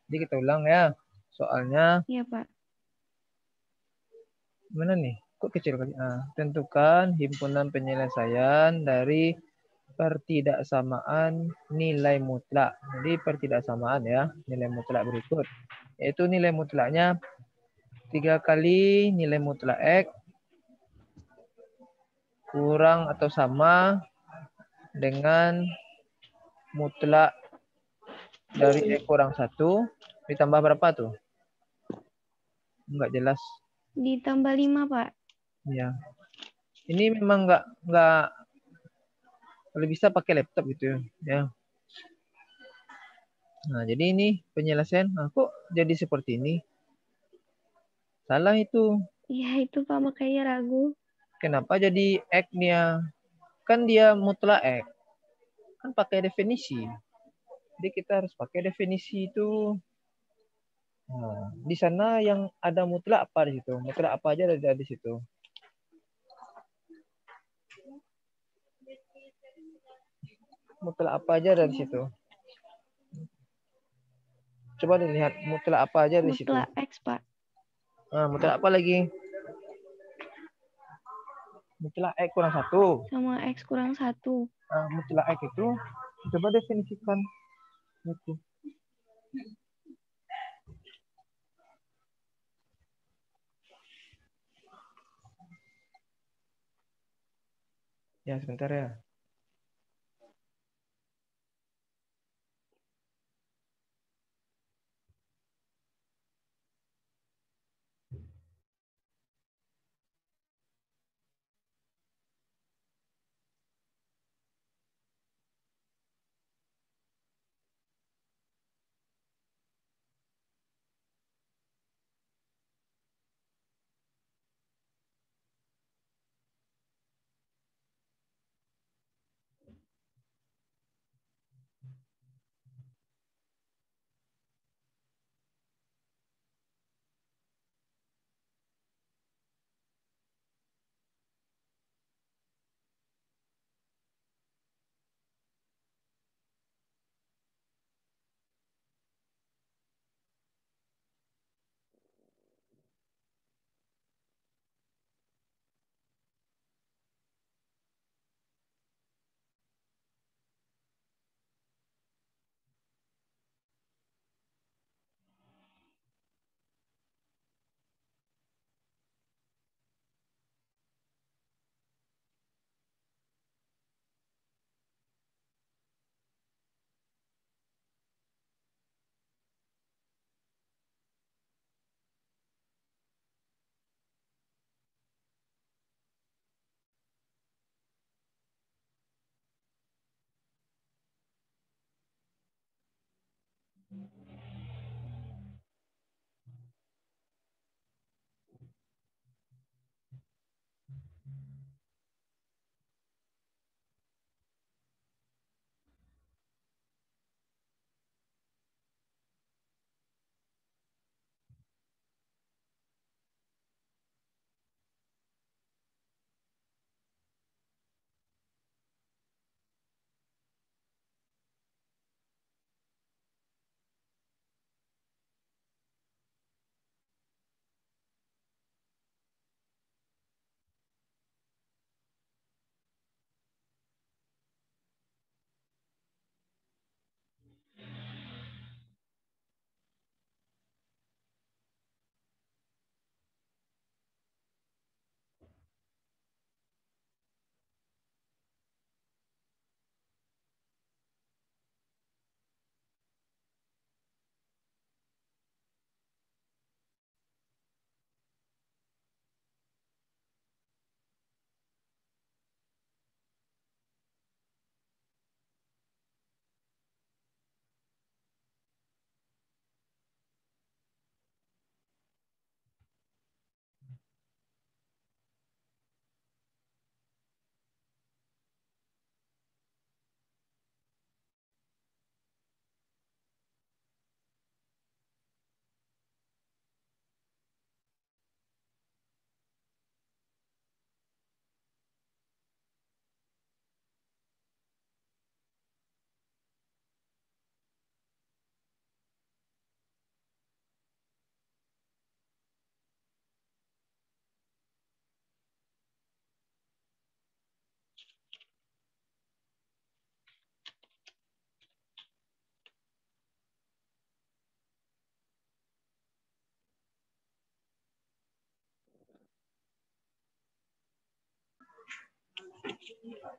Jadi kita ulang ya. Soalnya Iya, Pak. mana nih? Kok kecil kali? Tentukan himpunan penyelesaian dari pertidaksamaan nilai mutlak. Jadi pertidaksamaan ya, nilai mutlak berikut. Yaitu nilai mutlaknya 3 kali nilai mutlak X kurang atau sama dengan mutlak dari X kurang 1 ditambah berapa tuh? Enggak jelas. Ditambah 5, Pak. Ya. Ini memang enggak kalau bisa pakai laptop gitu ya. Nah, jadi ini penyelesaian. Kok jadi seperti ini? Salah itu. Iya, itu Pak, makanya ragu. Kenapa jadi X-nya? Kan dia mutlak X. Kan pakai definisi. Jadi kita harus pakai definisi itu. Nah, di sana yang ada mutlak apa di situ? Mutlak apa aja ada di situ? Mutlak apa aja ada di situ? Coba dilihat mutlak apa aja di situ. Mutlak X, Pak. Nah, mutlak apa lagi? Mutlak X kurang 1. Sama X kurang 1. Nah, mutlak X itu coba definisikan itu. Ya, sebentar ya.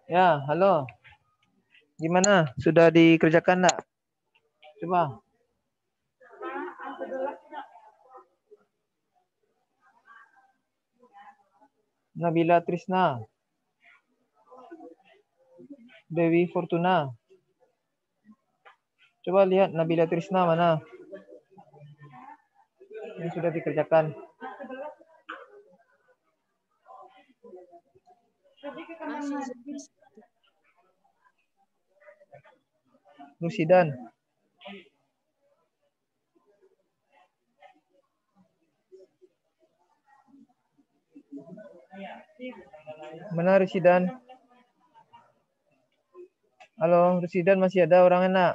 Ya, halo. Gimana? Sudah dikerjakan enggak? Coba. Nabila Trisna. Dewi Fortuna. Coba lihat Nabila Trisna mana? Yang sudah dikerjakan. Rusidan. Mana Rusidan? Halo, Rusidan masih ada orang enak?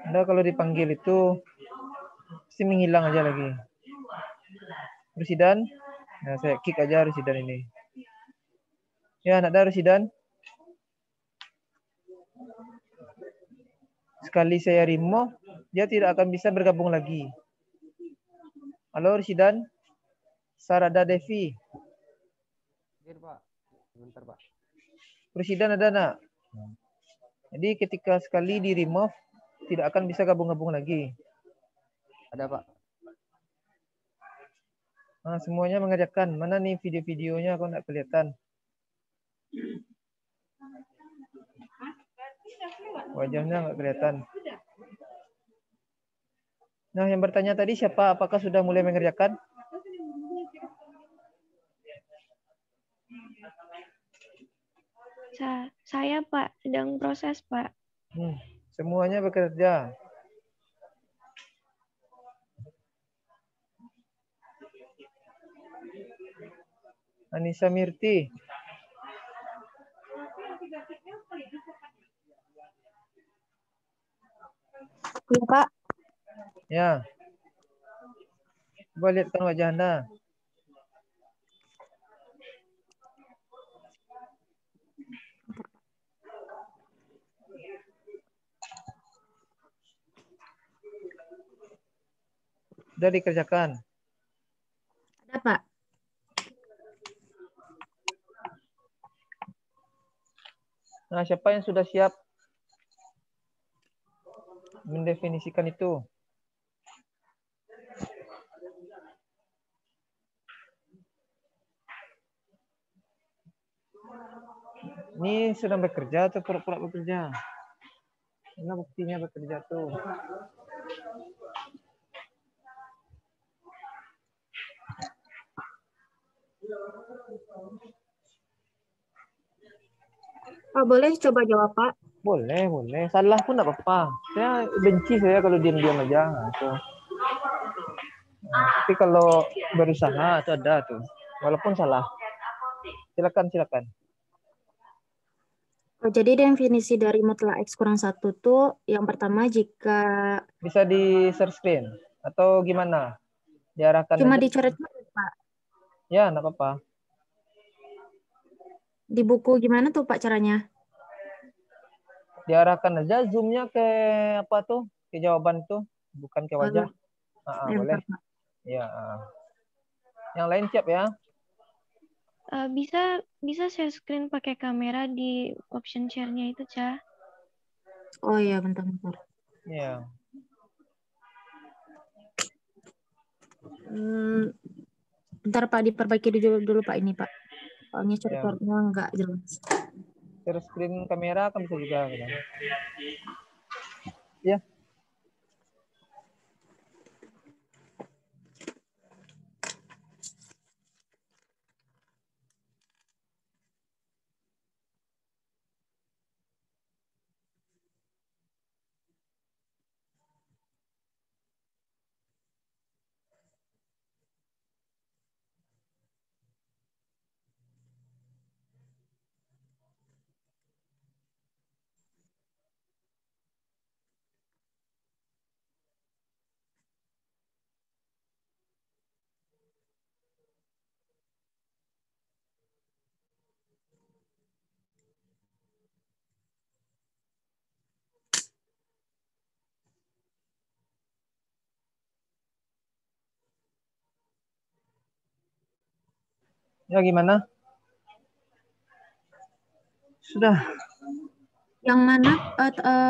Anda kalau dipanggil itu pasti menghilang aja lagi. Rusidan? Nah, saya kick aja Rusidan ini. Ya, ada Rusidan. Sekali saya remove, dia tidak akan bisa bergabung lagi. Halo Rusidan? Sarada Devi. Pak. Sebentar, Pak. Rusidan ada nak? Jadi ketika sekali di remove, tidak akan bisa gabung-gabung lagi. Ada, Pak. Nah, semuanya mengerjakan. Mana nih video-videonya kok nggak kelihatan? Wajahnya nggak kelihatan. Nah, yang bertanya tadi siapa? Apakah sudah mulai mengerjakan? Saya Pak, sedang proses Pak. Semuanya bekerja. Anissa Mirti. Ya, Pak. Ya. Coba lihatkan wajah Anda. Sudah dikerjakan. Ada, Pak. Nah, siapa yang sudah siap mendefinisikan itu? Ini sedang bekerja atau pura-pura bekerja? Mana buktinya bekerja tuh? Pak, boleh coba jawab, Pak? Boleh, boleh. Salah pun nggak apa-apa. Saya benci saya kalau diam-diam aja. Nah, itu. Nah, tapi kalau berusaha itu ada tuh. Walaupun salah. Silakan, silakan. Oh, jadi definisi dari mutlak X kurang 1 tuh yang pertama jika Bisa di share screen atau gimana? Diarahkan cuma aja. dicoret-coret, Pak. Ya, nggak apa-apa. Di buku gimana tuh, Pak, caranya? Diarahkan aja zoomnya ke apa tuh? Ke jawaban tuh, bukan ke wajah. Boleh. Bentar, Pak. Ya. Yang lain siap ya? Bisa share screen pakai kamera di option share-nya itu, Ca. Oh iya, bentar-bentar. Ya. Bentar, Pak, diperbaiki dulu Pak ini, Pak. Soalnya Ya. coret-coretnya nggak jelas. Share screen kamera kan bisa juga. Kan? Ya. Ya gimana? Sudah. Yang mana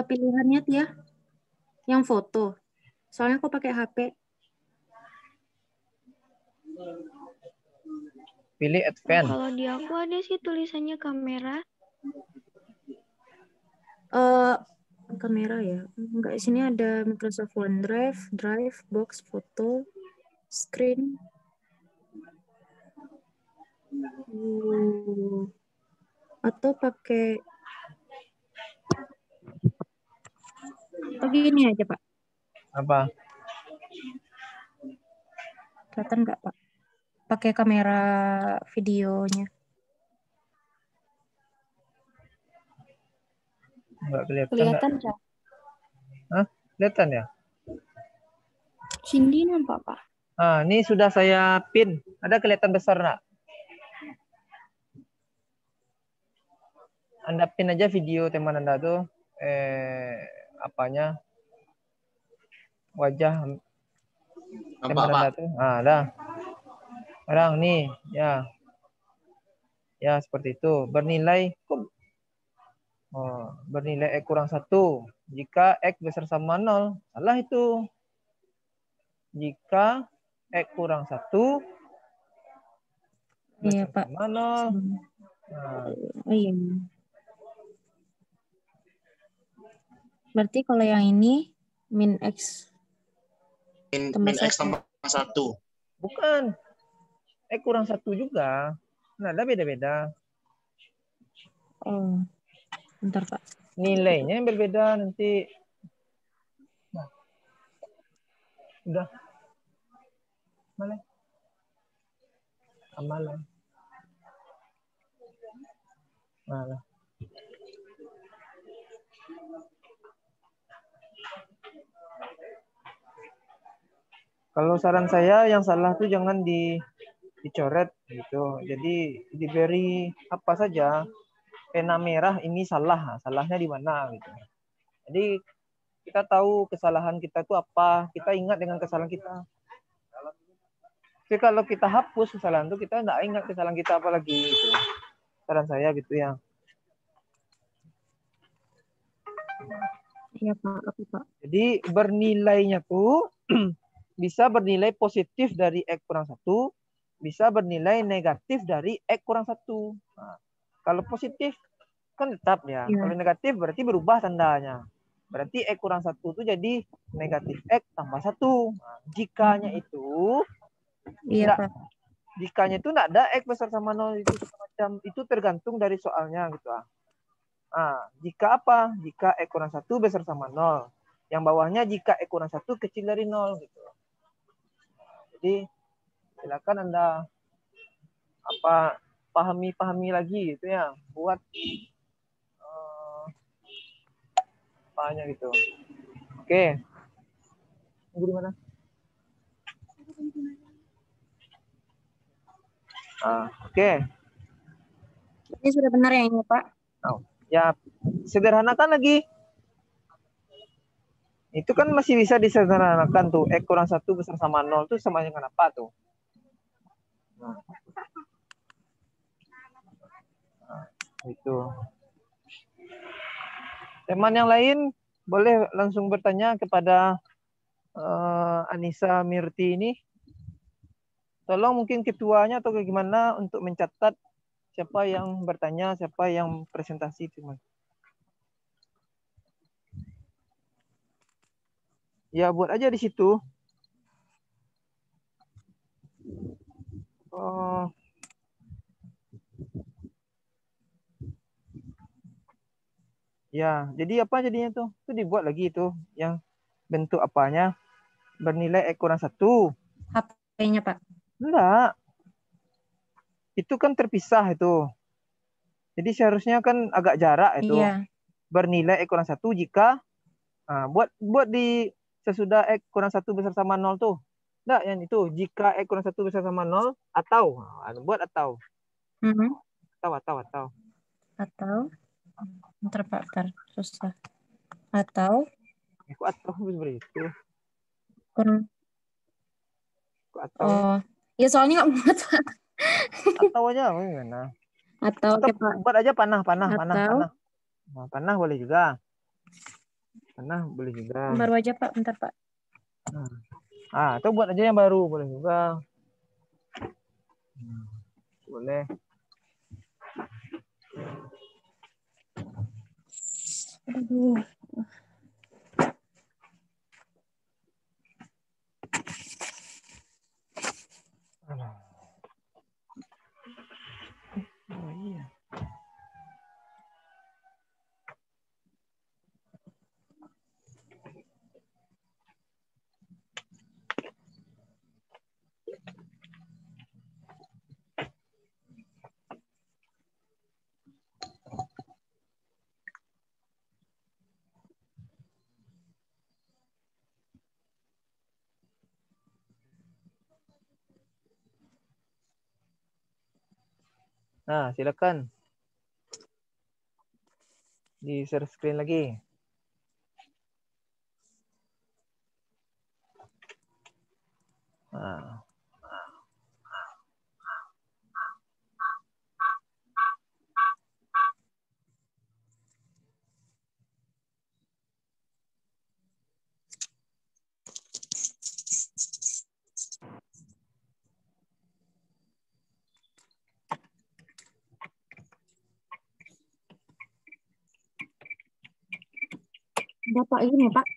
pilihannya Tia? Yang foto. Soalnya aku pakai HP. Pilih advance. Kalau di aku ada sih tulisannya kamera. Kamera ya. Enggak, sini ada Microsoft OneDrive, Drive, Box, Foto, Screen. Atau pakai gini aja, Pak. Apa? Kelihatan nggak, Pak? Pakai kamera videonya. Enggak kelihatan. Kelihatan nggak? Hah? Kelihatan ya? Cindy nampak, Pak. Ah, ini sudah saya pin. Ada kelihatan besar nak? Anda pin aja video teman Anda tuh. Apanya? Wajah teman Anda tuh. Ah, dah. Sekarang nih, ya. Ya, seperti itu. Bernilai bernilai X kurang 1 jika X besar sama 0. Salah itu. Jika X kurang 1 Iya, besar Pak. sama 0. Oh iya. Berarti kalau yang ini min X min X tambah 1. Bukan. X kurang 1 juga. Nah, ada beda-beda. Oh, bentar, Pak. Nilainya yang berbeda nanti. Nah. Udah. Malah. Amalan. Malah. Kalau saran saya yang salah tuh jangan dicoret gitu. Jadi diberi apa saja pena merah ini salah. Salahnya di mana gitu. Jadi kita tahu kesalahan kita itu apa, kita ingat dengan kesalahan kita. Tapi kalau kita hapus kesalahan itu kita nggak ingat kesalahan kita apa lagi gitu. Saran saya gitu ya. Iya, Pak. Oke, Pak. Jadi bernilainya tuh bisa bernilai positif dari X kurang 1, bisa bernilai negatif dari X kurang 1. Nah, kalau positif kan tetap ya. Ya. Kalau negatif berarti berubah tandanya. Berarti X kurang 1 itu jadi negatif X tambah 1. Nah, jikanya itu Iya, Pak. jikanya itu enggak ada X besar sama 0 itu semacam itu tergantung dari soalnya gitu. Nah, jika apa? Jika X kurang 1 besar sama 0. Yang bawahnya jika X kurang 1 kecil dari 0 gitu. Jadi silakan Anda pahami lagi gitu ya, buat apanya gitu. Oke. Tunggu di mana? Oke. Ini sudah benar ya ini, Pak? Oh, ya sederhanakan lagi. Itu kan masih bisa disederhanakan tuh. X kurang 1 besar sama 0 itu sama dengan apa tuh? Itu. Teman yang lain boleh langsung bertanya kepada Anissa Mirti ini. Tolong mungkin ketuanya atau gimana untuk mencatat siapa yang bertanya, siapa yang presentasi, teman. Ya buat aja di situ. Ya, jadi apa jadinya tuh? Itu dibuat lagi itu yang bentuk apanya? Bernilai X kurang 1. HP-nya, Pak. Enggak. Itu kan terpisah itu. Jadi seharusnya kan agak jarak itu. Iya. Bernilai X kurang 1 jika buat di sesudah X kurang 1 besar sama 0 tuh. Enggak, yang itu jika X kurang 1 besar sama 0 atau buat atau. Atau. Bentar, Pak, bentar. Susah. Atau seperti itu. Kurang. Atau. Oh, ya soalnya nggak muat, Pak. Atau aja gimana? Atau Atau oke Pak. buat aja panah. Atau Nah, panah boleh juga. Panah boleh juga. baru aja Pak, bentar Pak. Atau buat aja yang baru boleh juga. Boleh. Aduh. Oh iya. Nah, silakan. Di share screen lagi. Nah. Bapak ini Pak.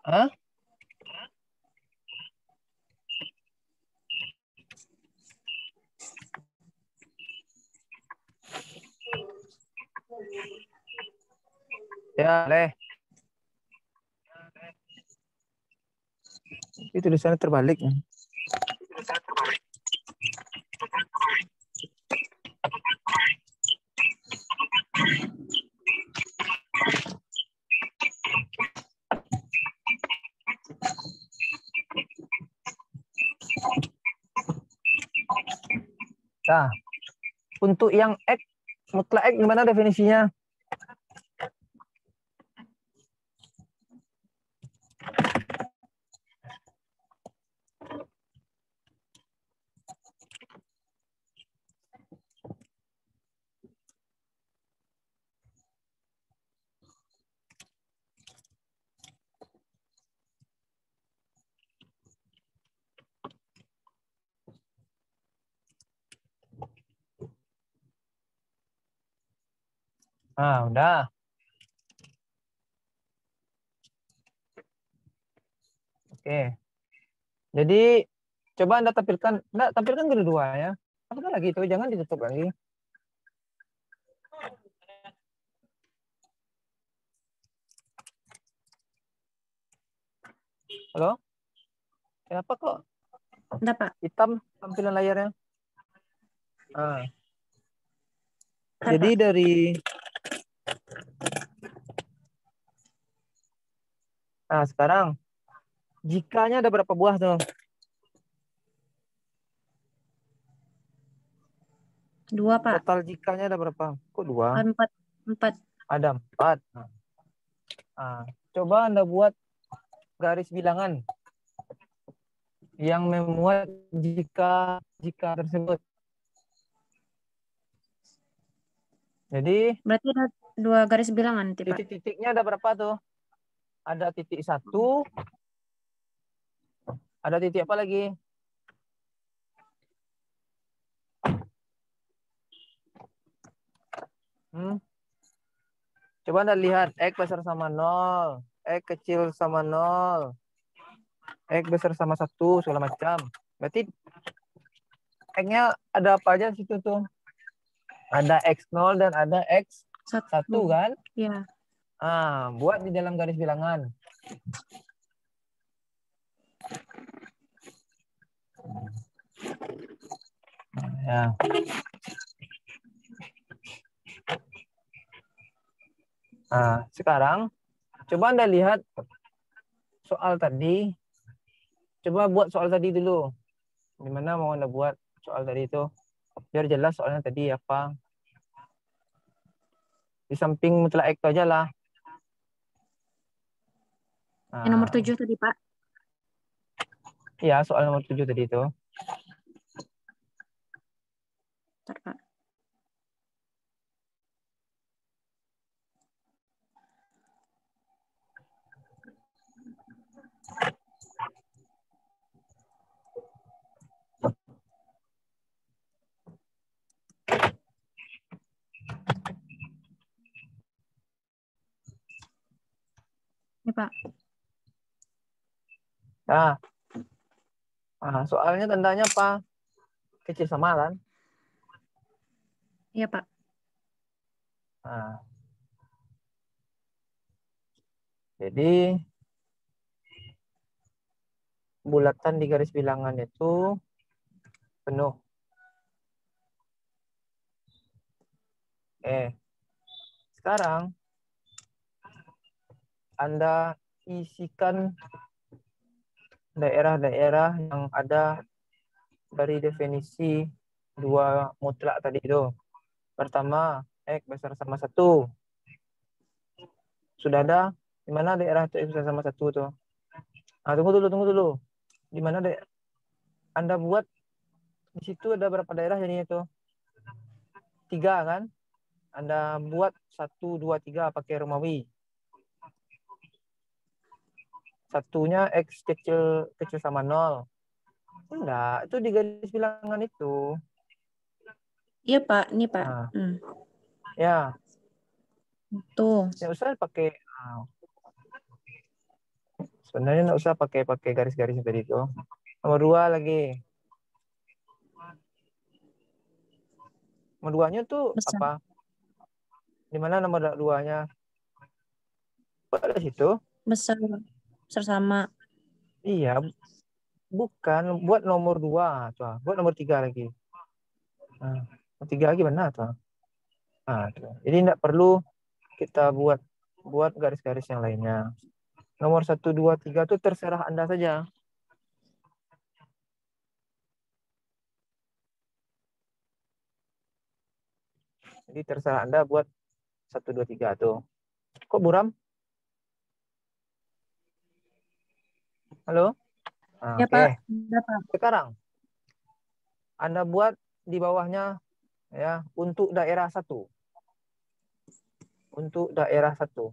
Hah? Ya, boleh. Itu tulisannya terbalik. Nah, untuk yang X, mutlak X gimana definisinya? Nah, udah. Oke. Jadi, coba Anda tampilkan kedua ya. Apa lagi itu? Jangan ditutup lagi. Halo? Kenapa kok Enggak Pak. hitam tampilan layarnya? Ah. Bentar, Jadi Pak. dari sekarang jikanya ada berapa buah tuh? Dua Pak. Total jikanya ada berapa? Kok dua? Empat. Ada 4. Coba Anda buat garis bilangan yang memuat jika tersebut. Jadi Berarti ada 2 garis bilangan nanti Pak. titik-titiknya ada berapa tuh? Ada titik 1. Ada titik apa lagi? Coba Anda lihat X besar sama 0, X kecil sama 0, X besar sama 1, segala macam. Berarti X-nya ada apa aja di situ tuh? Ada X0 dan ada X1 kan? Iya. Buat di dalam garis bilangan. Ya. Sekarang coba Anda lihat soal tadi. Coba buat soal tadi dulu. Gimana mau Anda buat soal tadi itu? Biar jelas soalnya tadi apa. Di samping mutlak X aja lah. Yang nomor 7 tadi Pak. Iya, soal nomor 7 tadi itu. Bentar, Pak. Ini, Pak. Nah, soalnya tandanya apa? Kecil sama kan? Iya, Pak. Nah, jadi bulatan di garis bilangan itu penuh. Sekarang Anda isikan daerah-daerah yang ada dari definisi dua mutlak tadi itu. Pertama, X besar sama 1. Sudah ada? Di mana daerah X besar sama 1 tuh? Nah, tunggu dulu. Di mana Anda buat di situ ada berapa daerah jadinya itu? 3 kan? Anda buat 1, 2, 3 pakai Romawi. Satunya X kecil sama 0. Enggak, itu di garis bilangan itu. Iya, Pak. Ini, Pak. Nah, ya, Tuh. nggak usah pakai. Sebenarnya nggak usah pakai garis-garis tadi itu. Nomor 2 lagi. Nomor 2-nya tuh Besar. apa? Di mana nomor 2-nya? Ada situ. Besar sama. Iya, bukan. Buat nomor 2. Tuh. Buat nomor 3 lagi. Nah, nomor 3 lagi mana tuh? Nah, tuh. Jadi nggak perlu kita buat garis-garis yang lainnya. Nomor 1, 2, 3 tuh terserah Anda saja. Jadi terserah Anda buat 1, 2, 3 tuh. Kok buram? Halo? Nah, Ya, oke. Pak. Udah, Pak. Sekarang Anda buat di bawahnya ya untuk daerah 1. Untuk daerah 1.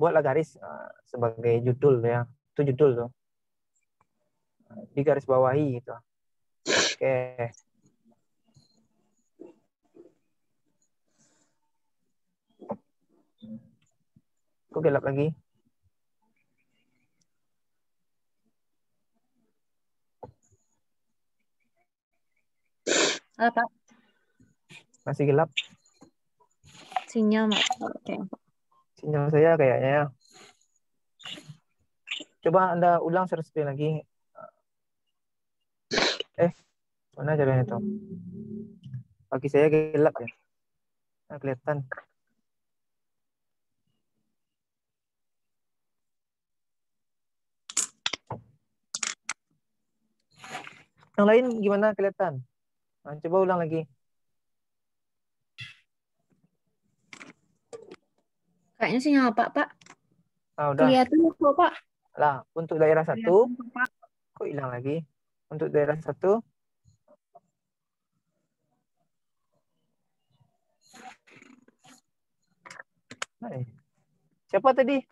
Buatlah garis sebagai judul ya. Itu judul tuh. Di garis bawahi gitu. Oke. Kok gelap lagi? Pak. Masih gelap. Sinyal, Mak. Oke. Sinyal saya kayaknya ya. Coba Anda ulang share screen lagi. Mana caranya itu? Kaki saya gelap ya. Nah, kelihatan. Yang lain gimana kelihatan? Nah, coba ulang lagi. Kayaknya sinyal Pak. Udah. Kelihatan kok, Pak. Lah, untuk daerah 1, kok hilang lagi? Untuk daerah 1, siapa tadi?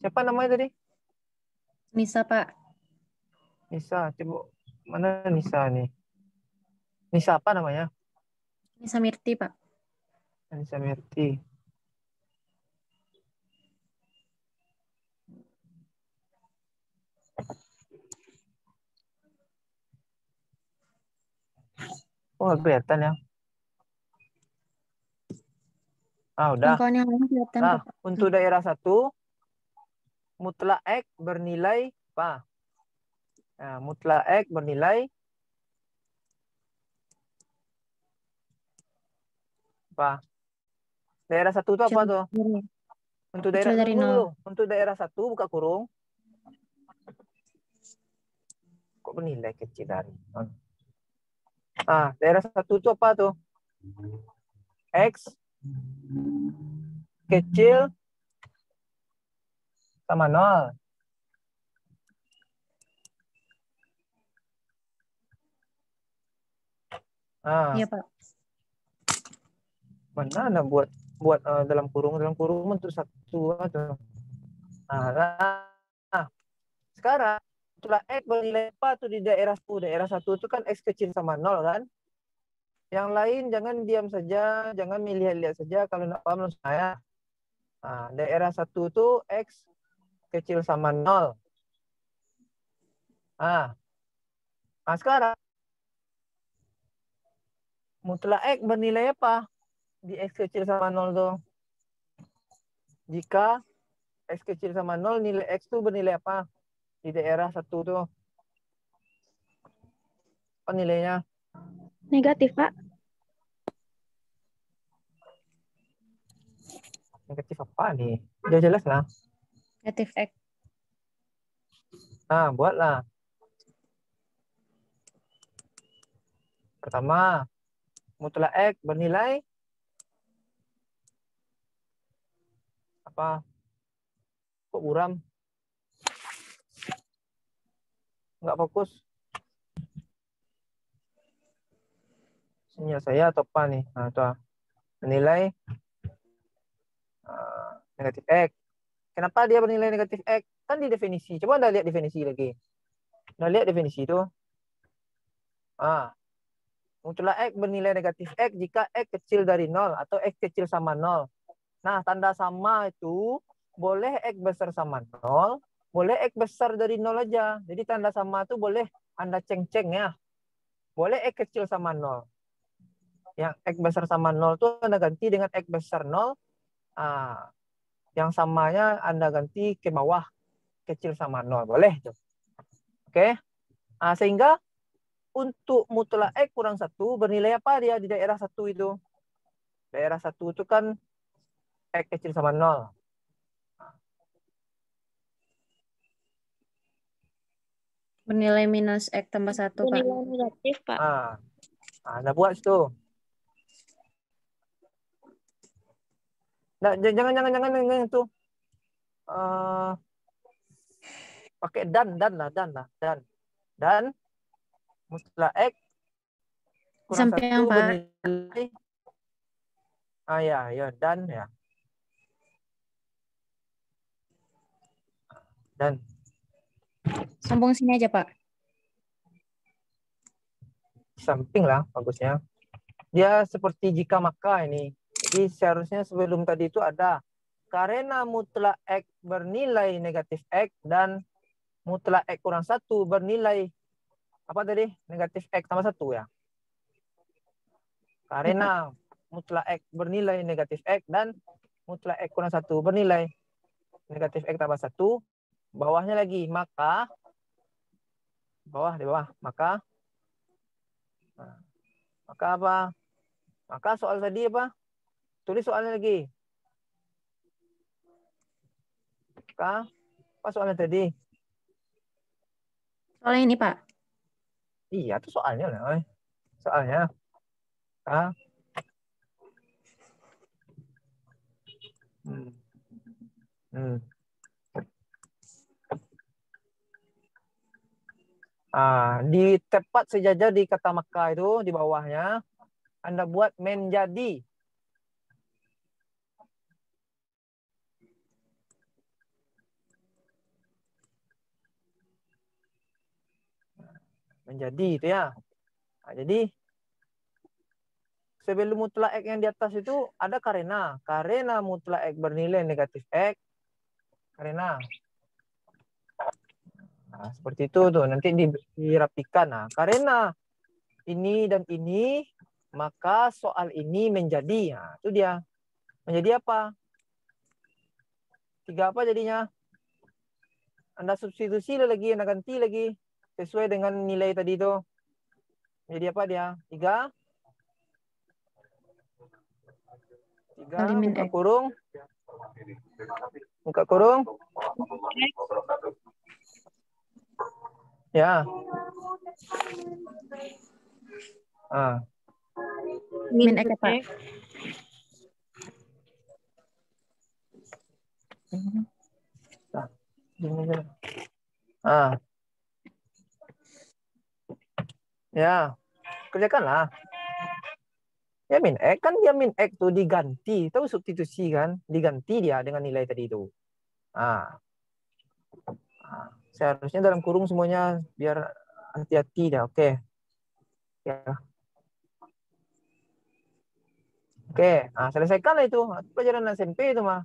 Siapa namanya tadi? Nisa, Pak. Nisa, coba mana Nisa nih? Nisa apa namanya? Nisa Mirti, Pak. Nisa Mirti. Oh, nggak kelihatan ya? Udah. Kawan yang lain kelihatan, Nah, Pak. untuk daerah 1, mutlak X bernilai apa? Nah, mutlak X bernilai apa? Daerah 1 itu apa tuh? Untuk daerah dari dulu. Untuk daerah 1 buka kurung. Kok bernilai kecil dari? Daerah 1 itu apa tuh? X kecil sama 0. Ah, Iya, Pak. mana ada buat dalam kurung untuk satu aja. Nah, sekarang setelah X bernilai apa tuh di daerah 1? Daerah 1 itu kan X kecil sama 0 kan? Yang lain jangan diam saja, jangan melihat-lihat saja kalau nggak paham langsung saya. Nah, daerah 1 itu X kecil sama 0. Nah, sekarang mutlak X bernilai apa? Di X kecil sama 0 tuh. Jika X kecil sama 0, nilai X itu bernilai apa? Di daerah 1 tuh. Apa nilainya? Negatif, Pak. Negatif apa nih? Udah jelas lah. Negatif X. Nah, buatlah. Pertama, mutlak X bernilai apa? Kok buram? Nggak fokus. Sinyal saya atau apa nih? Nah, itu bernilai negatif X. Kenapa dia bernilai negatif X? Kan di definisi. Coba Anda lihat definisi lagi. Anda lihat definisi itu. Mutlak X bernilai negatif X jika X kecil dari 0 atau X kecil sama 0. Nah, tanda sama itu boleh X besar sama 0, boleh X besar dari 0 aja. Jadi tanda sama itu boleh Anda ceng-ceng ya. Boleh X kecil sama 0. Yang X besar sama 0 itu Anda ganti dengan X besar 0. Yang samanya Anda ganti ke bawah kecil sama 0. Boleh tuh. Oke. Sehingga untuk mutlak X kurang 1 bernilai apa dia di daerah 1 itu? Daerah 1 itu kan X kecil sama 0. Bernilai minus X tambah 1, Pak. Bernilai negatif, Pak. Anda buat situ. Nah, jangan itu. Pakai dan lah. Dan mutlak X kurang 1 Samping, Pak. bernilai. Ya, dan ya. Dan. Sambung sini aja, Pak. Samping lah bagusnya. Dia seperti jika maka ini. Jadi seharusnya sebelum tadi itu ada karena mutlak X bernilai negatif X dan mutlak X kurang 1 bernilai apa tadi? Negatif X tambah 1 ya. Karena mutlak X bernilai negatif X dan mutlak X kurang 1 bernilai negatif X tambah 1. Bawahnya lagi maka di bawah maka apa? Maka soal tadi apa? Tulis soalnya lagi. Maka apa soalnya tadi? Soalnya ini, Pak. Iya, itu soalnya lah. Soalnya di tepat sejajar di kata maka itu di bawahnya Anda buat menjadi. Menjadi itu ya. Jadi sebelum mutlak X yang di atas itu ada karena. Karena mutlak X bernilai negatif X. Karena. Seperti itu tuh. Nanti dirapikan. Karena ini dan ini, maka soal ini menjadi. Itu dia. Menjadi apa? 3 apa jadinya? Anda substitusi lagi, Anda ganti lagi. Sesuai dengan nilai tadi itu. Jadi apa dia? 3 buka kurung. Buka kurung. Ya. Min X, Pak. Ya. Kerjakanlah. Ya min X kan dia min X tuh diganti. Tahu substitusi kan? Diganti dia dengan nilai tadi itu. Nah, seharusnya dalam kurung semuanya biar hati-hati dah. Oke. Ya. Oke, nah, selesaikanlah itu. Pelajaran SMP itu mah.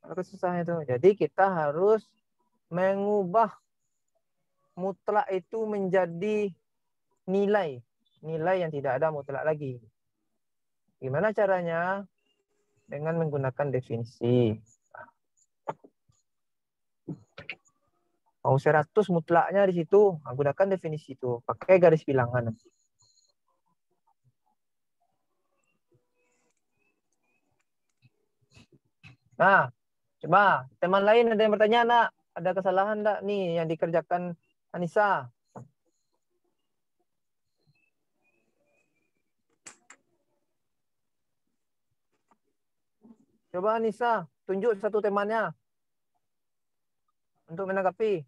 Kalau susah itu. Jadi kita harus mengubah mutlak itu menjadi nilai. Nilai yang tidak ada mutlak lagi. Gimana caranya? Dengan menggunakan definisi. Mau 100 mutlaknya di situ, gunakan definisi itu. Pakai garis bilangan nanti. Nah, coba teman lain ada yang bertanya, nak, ada kesalahan enggak nih yang dikerjakan Anissa? Coba Anissa, tunjuk satu temannya untuk menanggapi.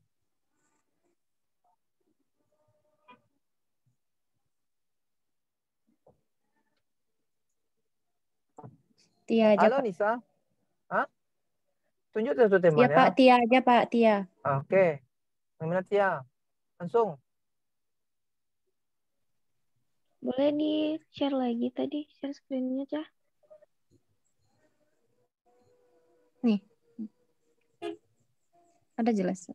Tia aja, Halo Pak. Nisa. Hah? Tunjuk satu Ya, temannya. Pak. Tia aja, Pak. Tia. Oke. Gimana Tia? Langsung. Boleh di-share lagi tadi, share screen-nya, Cah? Nih. Ada jelas.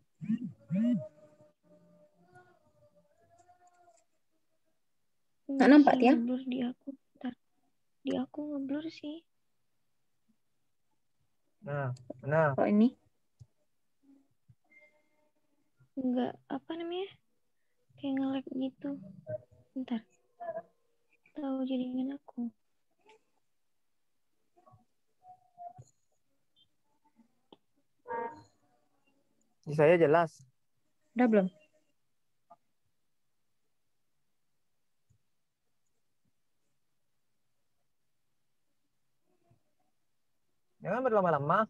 Nggak nampak, Tia? Ngeblur di aku. Bentar. Di aku ngeblur sih. Nah. Oh, ini. Enggak, apa namanya? Kayak nge-lag gitu. Bentar. Tahu jaringan aku. Di saya jelas. Udah belum? Jangan berlama-lama.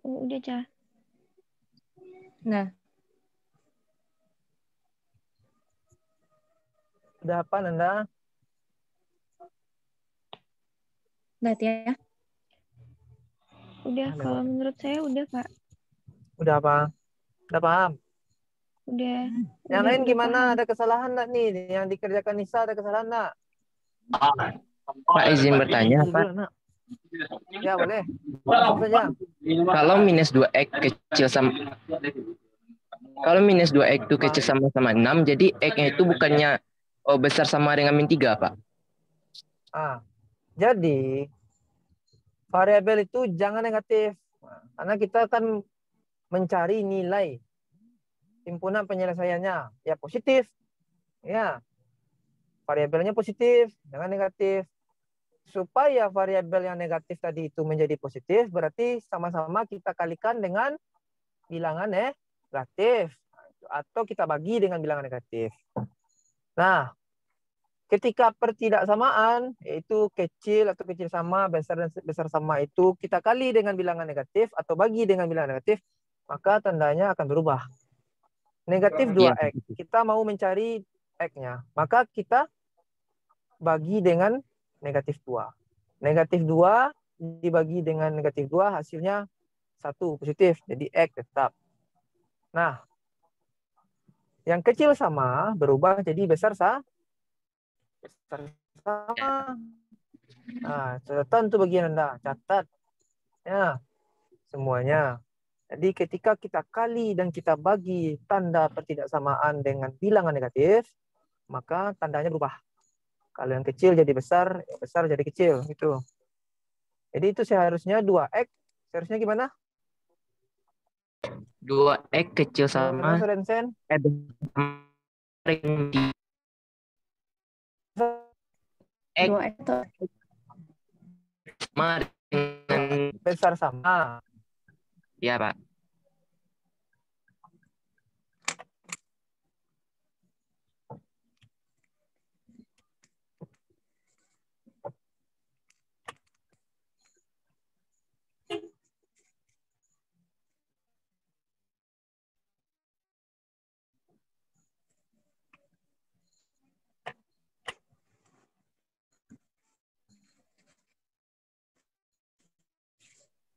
Oh, udah, Cah. Nah. Udah apa Nanda? Udah, Tia. Udah, kalau menurut saya udah, Kak. Udah apa? Udah paham? Udah. Yang lain gimana? Paham. Ada kesalahan enggak nih? Yang dikerjakan Nisa ada kesalahan enggak? Pak izin bertanya, Pak. Ya boleh. Langsung saja. Kalau minus 2x kecil sama kalau minus 2x itu kecil sama 6, jadi x-nya itu bukannya besar sama dengan min 3, Pak? Jadi variabel itu jangan negatif. Karena kita akan mencari nilai himpunan penyelesaiannya. Ya positif. Ya. Variabelnya positif, jangan negatif. Supaya variabel yang negatif tadi itu menjadi positif, berarti sama-sama kita kalikan dengan bilangan negatif. Atau kita bagi dengan bilangan negatif. Nah, ketika pertidaksamaan, yaitu kecil atau kecil sama, besar dan besar sama itu, kita kali dengan bilangan negatif atau bagi dengan bilangan negatif, maka tandanya akan berubah. Negatif 2x. Kita mau mencari x-nya. Maka kita bagi dengan negatif 2. Negatif 2 dibagi dengan negatif 2 hasilnya 1 positif. Jadi X tetap. Nah, yang kecil sama berubah jadi besar sama. Nah, catatan itu bagian Anda. Catat. Ya, semuanya. Jadi ketika kita kali dan kita bagi tanda pertidaksamaan dengan bilangan negatif, maka tandanya berubah. Kalau yang kecil jadi besar, yang besar jadi kecil gitu. Jadi itu seharusnya 2x. Seharusnya gimana? 2x kecil sama Rensen. Besar sama. Ya, Pak.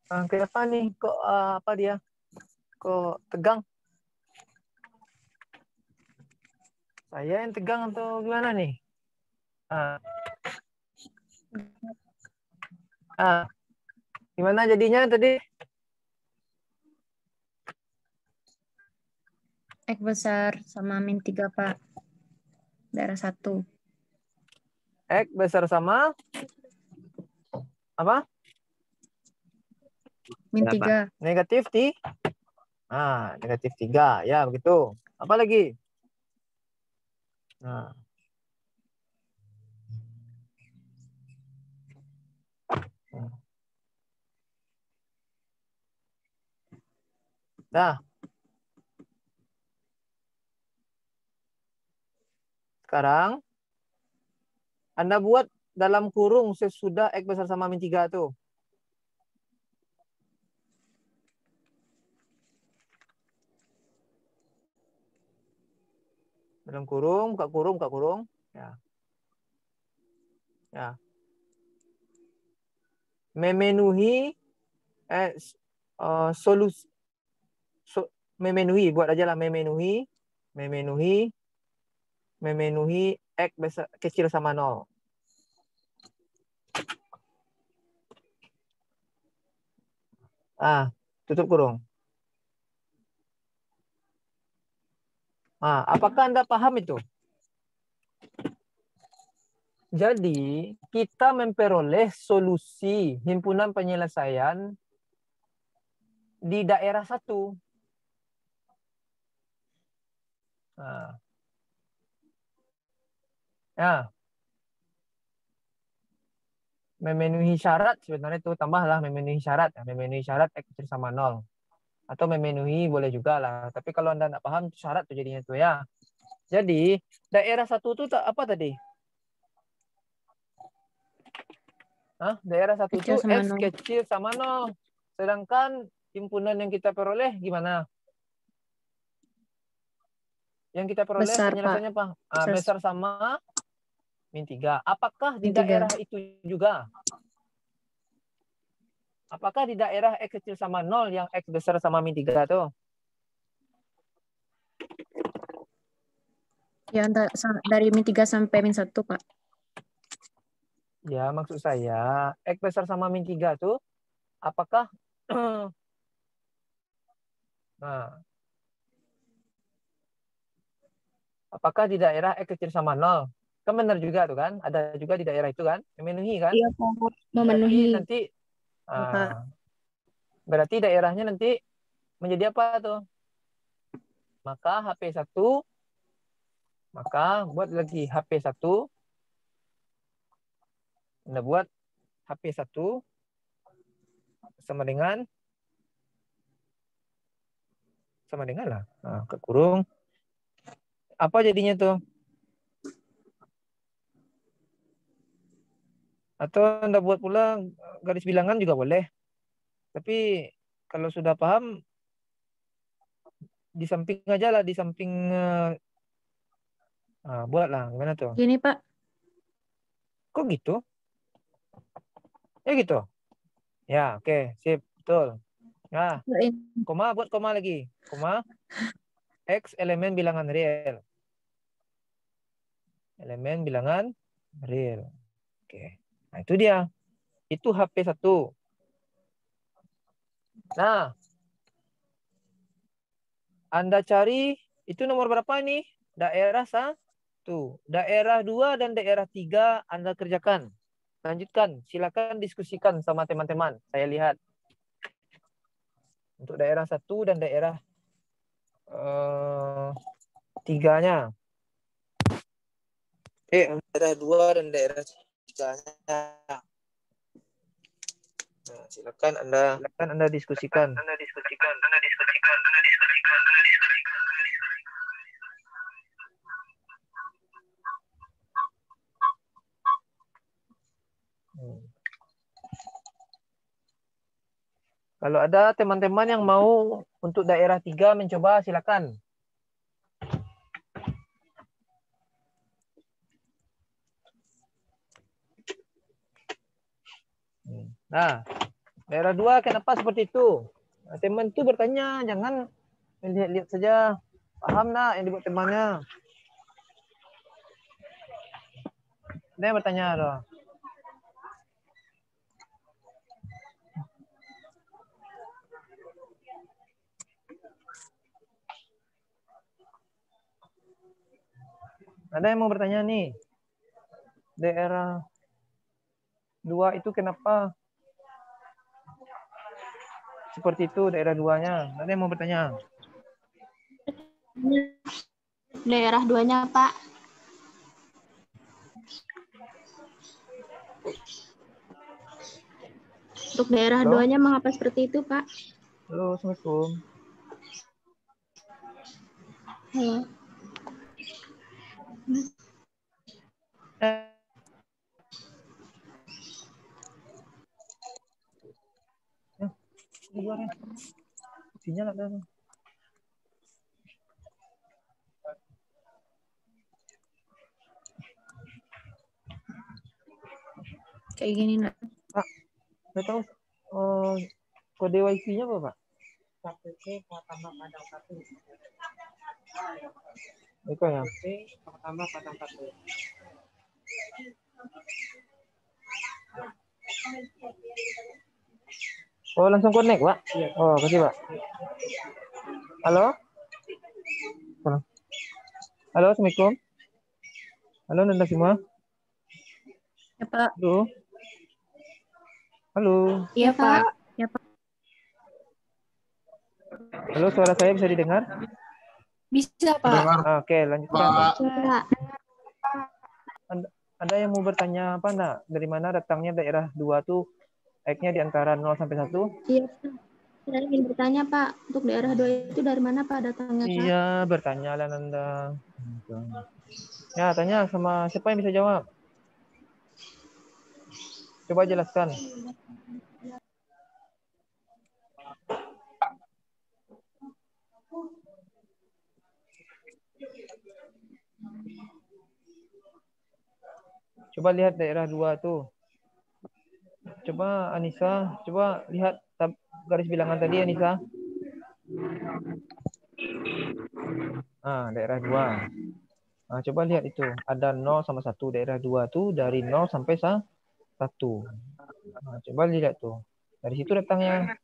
Kenapa nih? Kok apa dia? Kok tegang? Saya yang tegang atau gimana nih? Gimana jadinya tadi? X besar sama min 3, Pak. Daerah 1. X besar sama apa? Min 3. Negatif negatif 3. Ya, begitu. Apa lagi? Nah. Nah. Sekarang Anda buat dalam kurung sesudah X besar sama min 3 tuh. Dalam kurung, buka kurung, buka kurung. Ya. Ya. Memenuhi solusi. Memenuhi, buat aja lah memenuhi X besar kecil sama 0. Tutup kurung. Apakah Anda paham itu? Jadi, kita memperoleh solusi himpunan penyelesaian di daerah 1. Ya. Memenuhi syarat sebenarnya itu tambahlah memenuhi syarat. Memenuhi syarat X kecil sama 0. Atau memenuhi boleh juga lah. Tapi kalau Anda nggak paham syarat tuh jadinya tuh ya. Jadi daerah 1 itu apa tadi? Daerah 1 itu X kecil sama 0. Sedangkan himpunan yang kita peroleh gimana? Yang kita peroleh Besar, penyelesaiannya apa? Besar sama min 3. Apakah di min 3. daerah itu juga? Apakah di daerah X kecil sama 0 yang X besar sama min 3 tuh? Ya, dari min 3 sampai min 1, Pak. Ya, maksud saya X besar sama min 3 tuh apakah apakah di daerah X kecil sama 0? Kan benar juga tuh kan? Ada juga di daerah itu kan? Memenuhi kan? Iya, Pak. Memenuhi. Berarti daerahnya nanti menjadi apa tuh? Maka HP1, maka buat lagi HP1. Anda buat HP1 sama dengan lah. Ke kurung. Apa jadinya tuh? Atau Anda buat pula garis bilangan juga boleh. Tapi kalau sudah paham, di samping aja lah, di samping buatlah. Gimana tuh? Gini, Pak. Kok gitu? Ya gitu? Ya, oke. Sip. Betul. Nah, koma, buat koma lagi. Koma. X elemen bilangan real. Elemen bilangan real. Oke. Nah, itu dia. Itu HP1. Nah, Anda cari, itu nomor berapa nih? Daerah 1. Daerah 2 dan daerah 3 Anda kerjakan. Lanjutkan. Silakan diskusikan sama teman-teman. Saya lihat. Untuk daerah 1 dan daerah 3-nya. Daerah 2 dan daerah 3-nya. Nah, silakan Anda diskusikan. Kalau ada teman-teman yang mau untuk daerah 3 mencoba, silakan. Nah, Daerah 2 kenapa seperti itu? Nah, teman tuh bertanya, jangan lihat-lihat saja. Paham nak yang dibuat temannya? Dia bertanya loh. Ada yang mau bertanya nih. Daerah 2 itu kenapa seperti itu daerah 2-nya? Ada yang mau bertanya? Daerah 2-nya, Pak. Untuk daerah Halo? 2-nya mengapa seperti itu, Pak? Halo, Assalamualaikum. Halo. Di luar ya. Sinyal ada. Kayak gini, nak. Pak, saya tahu kode wifi-nya apa, Pak? 1C tambah padang 1. Itu ya. 1C tambah padang 1. Oh, langsung connect, Pak? Oh, kasih, Pak. Halo? Halo, Assalamualaikum. Halo, Nanda semua. Ya, Pak. Halo. Halo. Iya, Pak. Ya, Pak. Halo, suara saya bisa didengar? Bisa, Pak. Dengar, Oke, lanjutkan. Pak. Bisa. Ada yang mau bertanya apa, enggak? Dari mana datangnya daerah 2 tuh? X-nya di antara 0 sampai 1? Iya, Pak. Saya ingin bertanya, Pak. Untuk daerah 2 itu dari mana, Pak, datangnya, Pak? Iya, bertanya lah Nanda. Ya, tanya sama siapa yang bisa jawab? Coba jelaskan. Coba lihat daerah 2 tuh. Coba Anissa, coba lihat garis bilangan tadi Anissa. Ah, daerah 2. Nah, coba lihat itu. Ada 0 sama 1. Daerah 2 tuh dari 0 sampai 1. Nah, coba lihat tuh. Dari situ datangnya.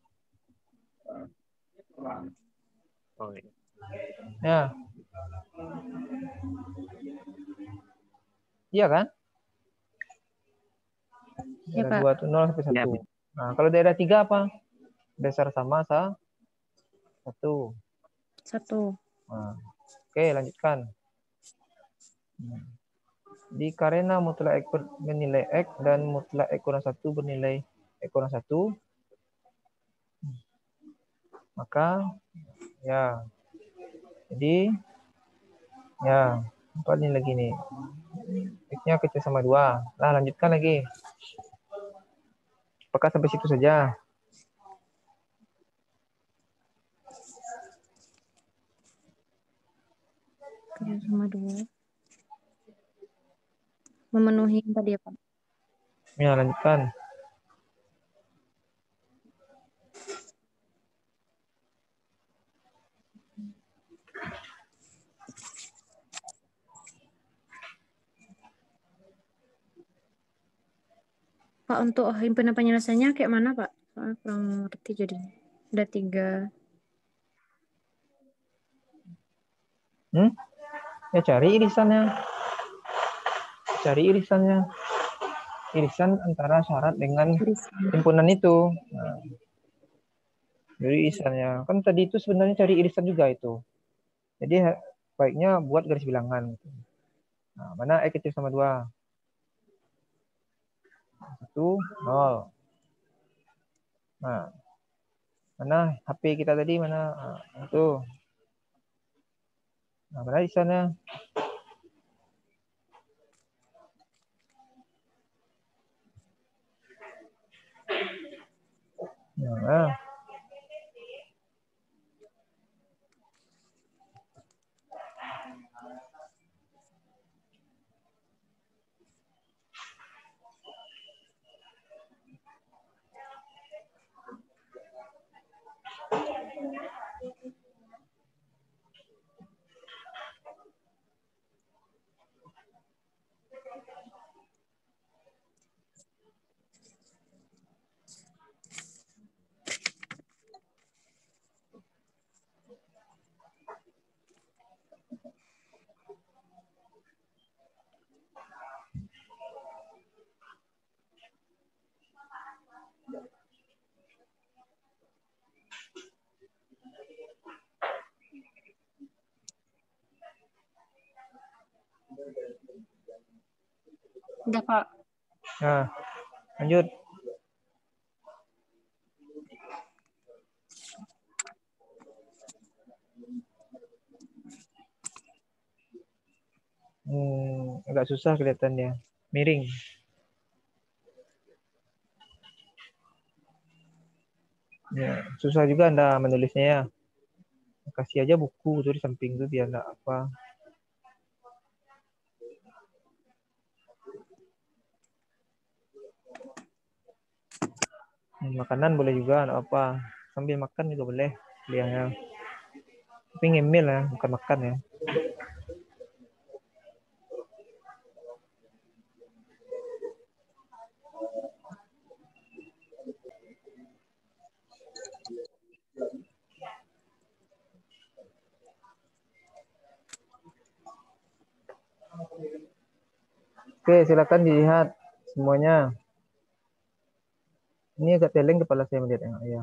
Ya. Iya kan? Iya, Daerah Pak. 2 tuh 0 sampai 1. Ya, Nah, kalau daerah 3 apa? Besar sama 1. 1. Nah, oke, lanjutkan. Di karena mutlak X bernilai X dan mutlak X kurang 1 bernilai X kurang 1, maka ya, jadi ya, apa ini lagi nih? X-nya kecil sama 2. Nah, lanjutkan lagi. Apakah sampai situ saja? Kecil sama 2. Memenuhi yang tadi ya, Pak. Ya, lanjutkan. Pak, untuk himpunan penyelesaiannya kayak mana, Pak? Soalnya kurang ngerti jadi. Ada 3. Ya, cari irisannya. Cari irisannya. Irisan antara syarat dengan himpunan itu. Nah, jadi irisannya. Kan tadi itu sebenarnya cari irisan juga itu. Jadi baiknya buat garis bilangan. Nah, mana X kecil sama 2? 1, 0. Nah, mana HP kita tadi mana? Nah, itu. Nah, mana di sana? Nah, Udah, Pak. Nah, lanjut. Agak susah kelihatannya. Miring. Ya, susah juga Anda menulisnya ya. Kasih aja buku tuh di samping tuh biar enggak apa. Makanan boleh juga, enggak apa. Sambil makan juga boleh. Lihatnya. Tapi ngemil ya, bukan makan ya. Oke, silakan dilihat semuanya. Ini agak teleng kepala saya melihatnya. Ya.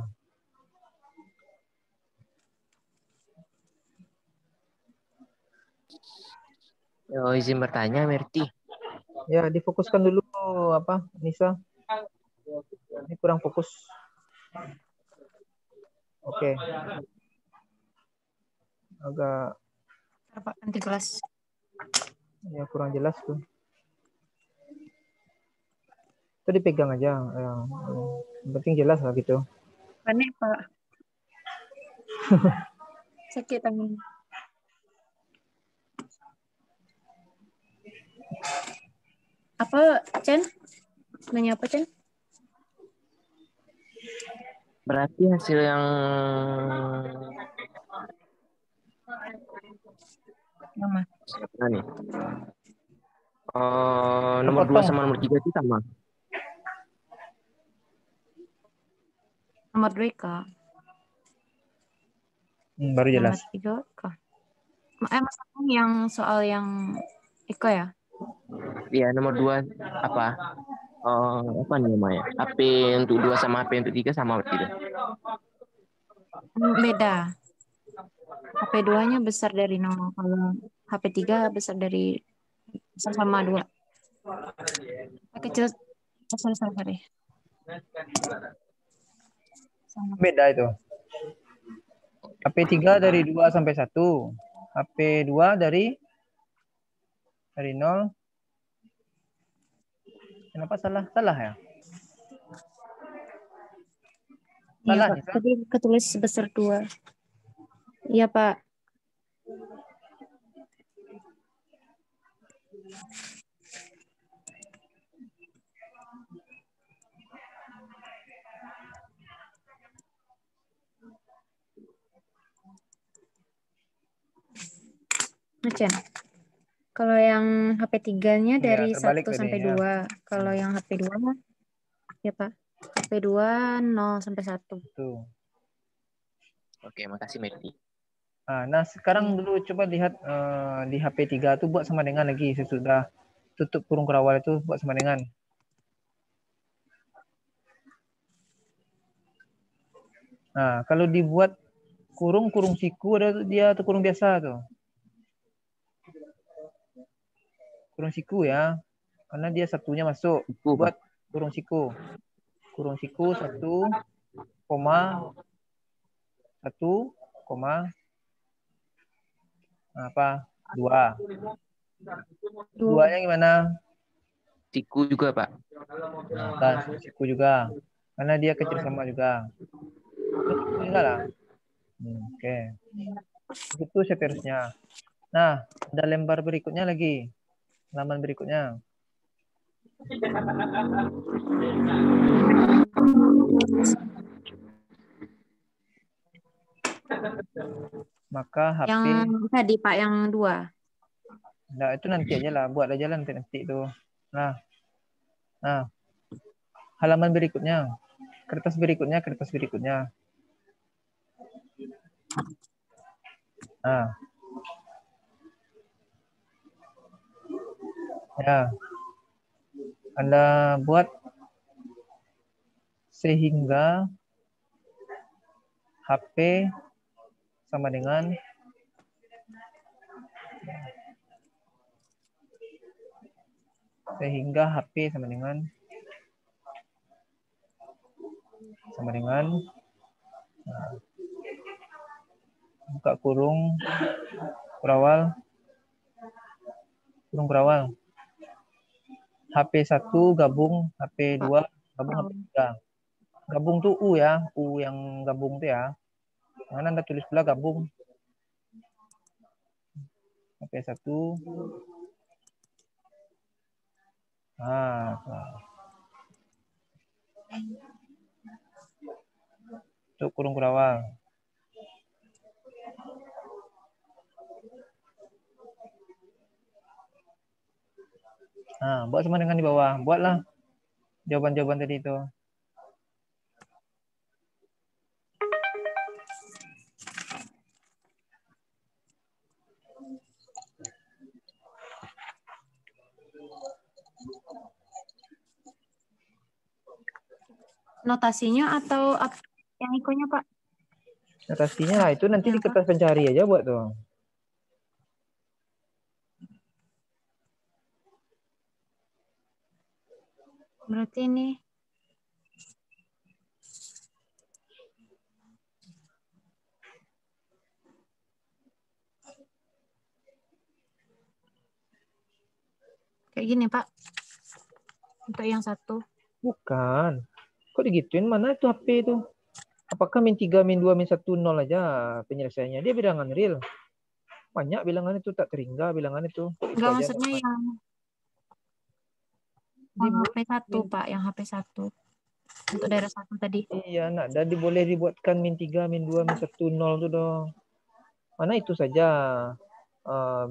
Oh, izin bertanya, Merti. Ya, difokuskan dulu apa, Nisa? Ini kurang fokus. Oke. Agak Pak, nanti kelas. ya kurang jelas tuh. Itu dipegang aja. Ya. Yang penting jelas lah gitu. Aneh, Pak. Sakit tangan. Apa, Chen? Nanya apa, Chen? Berarti hasil yang Nama. mana nih? Nomor 2 sama nomor 3 itu sama. Nomor 2, Kak. Baru jelas. Nomor 3, Kak. Maksudnya yang soal yang Iko ya? Iya, nomor 2 apa? Apa nih namanya? HP untuk 2 sama HP untuk 3 sama berarti itu. Beda. HP 2-nya besar dari 0. Kalau HP 3 besar dari besar sama 2. Kecil, sorry. Sama. Beda itu. HP 3 dari 2 sampai 1. HP 2 dari 0. Kenapa salah? Salah ya? Iya, Salah, Pak. Nisa? Tadi ketulis sebesar 2. Iya, Pak. Macam. Kalau yang HP 3-nya dari 1 terbalik sampai tadinya. 2. Kalau yang HP 2-nya, ya Pak. HP 2, 0 sampai 1. Tuh. Oke, makasih Merti. Nah, sekarang dulu coba lihat di HP 3 itu buat sama dengan lagi sesudah tutup kurung kerawal itu buat sama dengan. Nah, kalau dibuat kurung siku ada dia atau kurung biasa tuh. Kurung siku ya. Karena dia satunya masuk. Buat kurung siku. Kurung siku 1, 2. 2-nya gimana? Siku juga, Pak. Nah, siku juga. Karena dia kecil sama juga. Siku juga lah. Oke. Itu seterusnya. Nah, ada lembar berikutnya lagi. Halaman berikutnya. Maka HP, Yang tadi Pak, yang 2. nah itu nanti aja lah, buat aja lah nanti itu. Nah, halaman berikutnya, kertas berikutnya. Nah, ya, Anda buat sehingga HP sama dengan nah, buka kurung kurawal HP 1 gabung HP 2 gabung HP 3. Gabung tuh U ya, U yang gabung tuh ya. Mana Anda tulis pula gabung. HP 1. Nah, untuk kurung kurawal. Nah, buat sama dengan di bawah. Buatlah jawaban-jawaban tadi itu. Notasinya atau yang ikutnya Pak? Notasinya lah itu nanti di kertas pencari aja buat tuh. Berarti ini kayak gini Pak. Untuk yang 1. Bukan. Kok digituin? Mana itu HP itu? Apakah min 3, min 2, min 1, 0 aja penyelesaiannya? Dia bilangan real. Banyak bilangan itu tak terhingga bilangan itu. Enggak, maksudnya yang HP 1 Pak, yang HP 1. Untuk daerah 1 tadi. Iya, nak jadi boleh dibuatkan min 3, min 2, min 1, 0 itu dong. Mana itu saja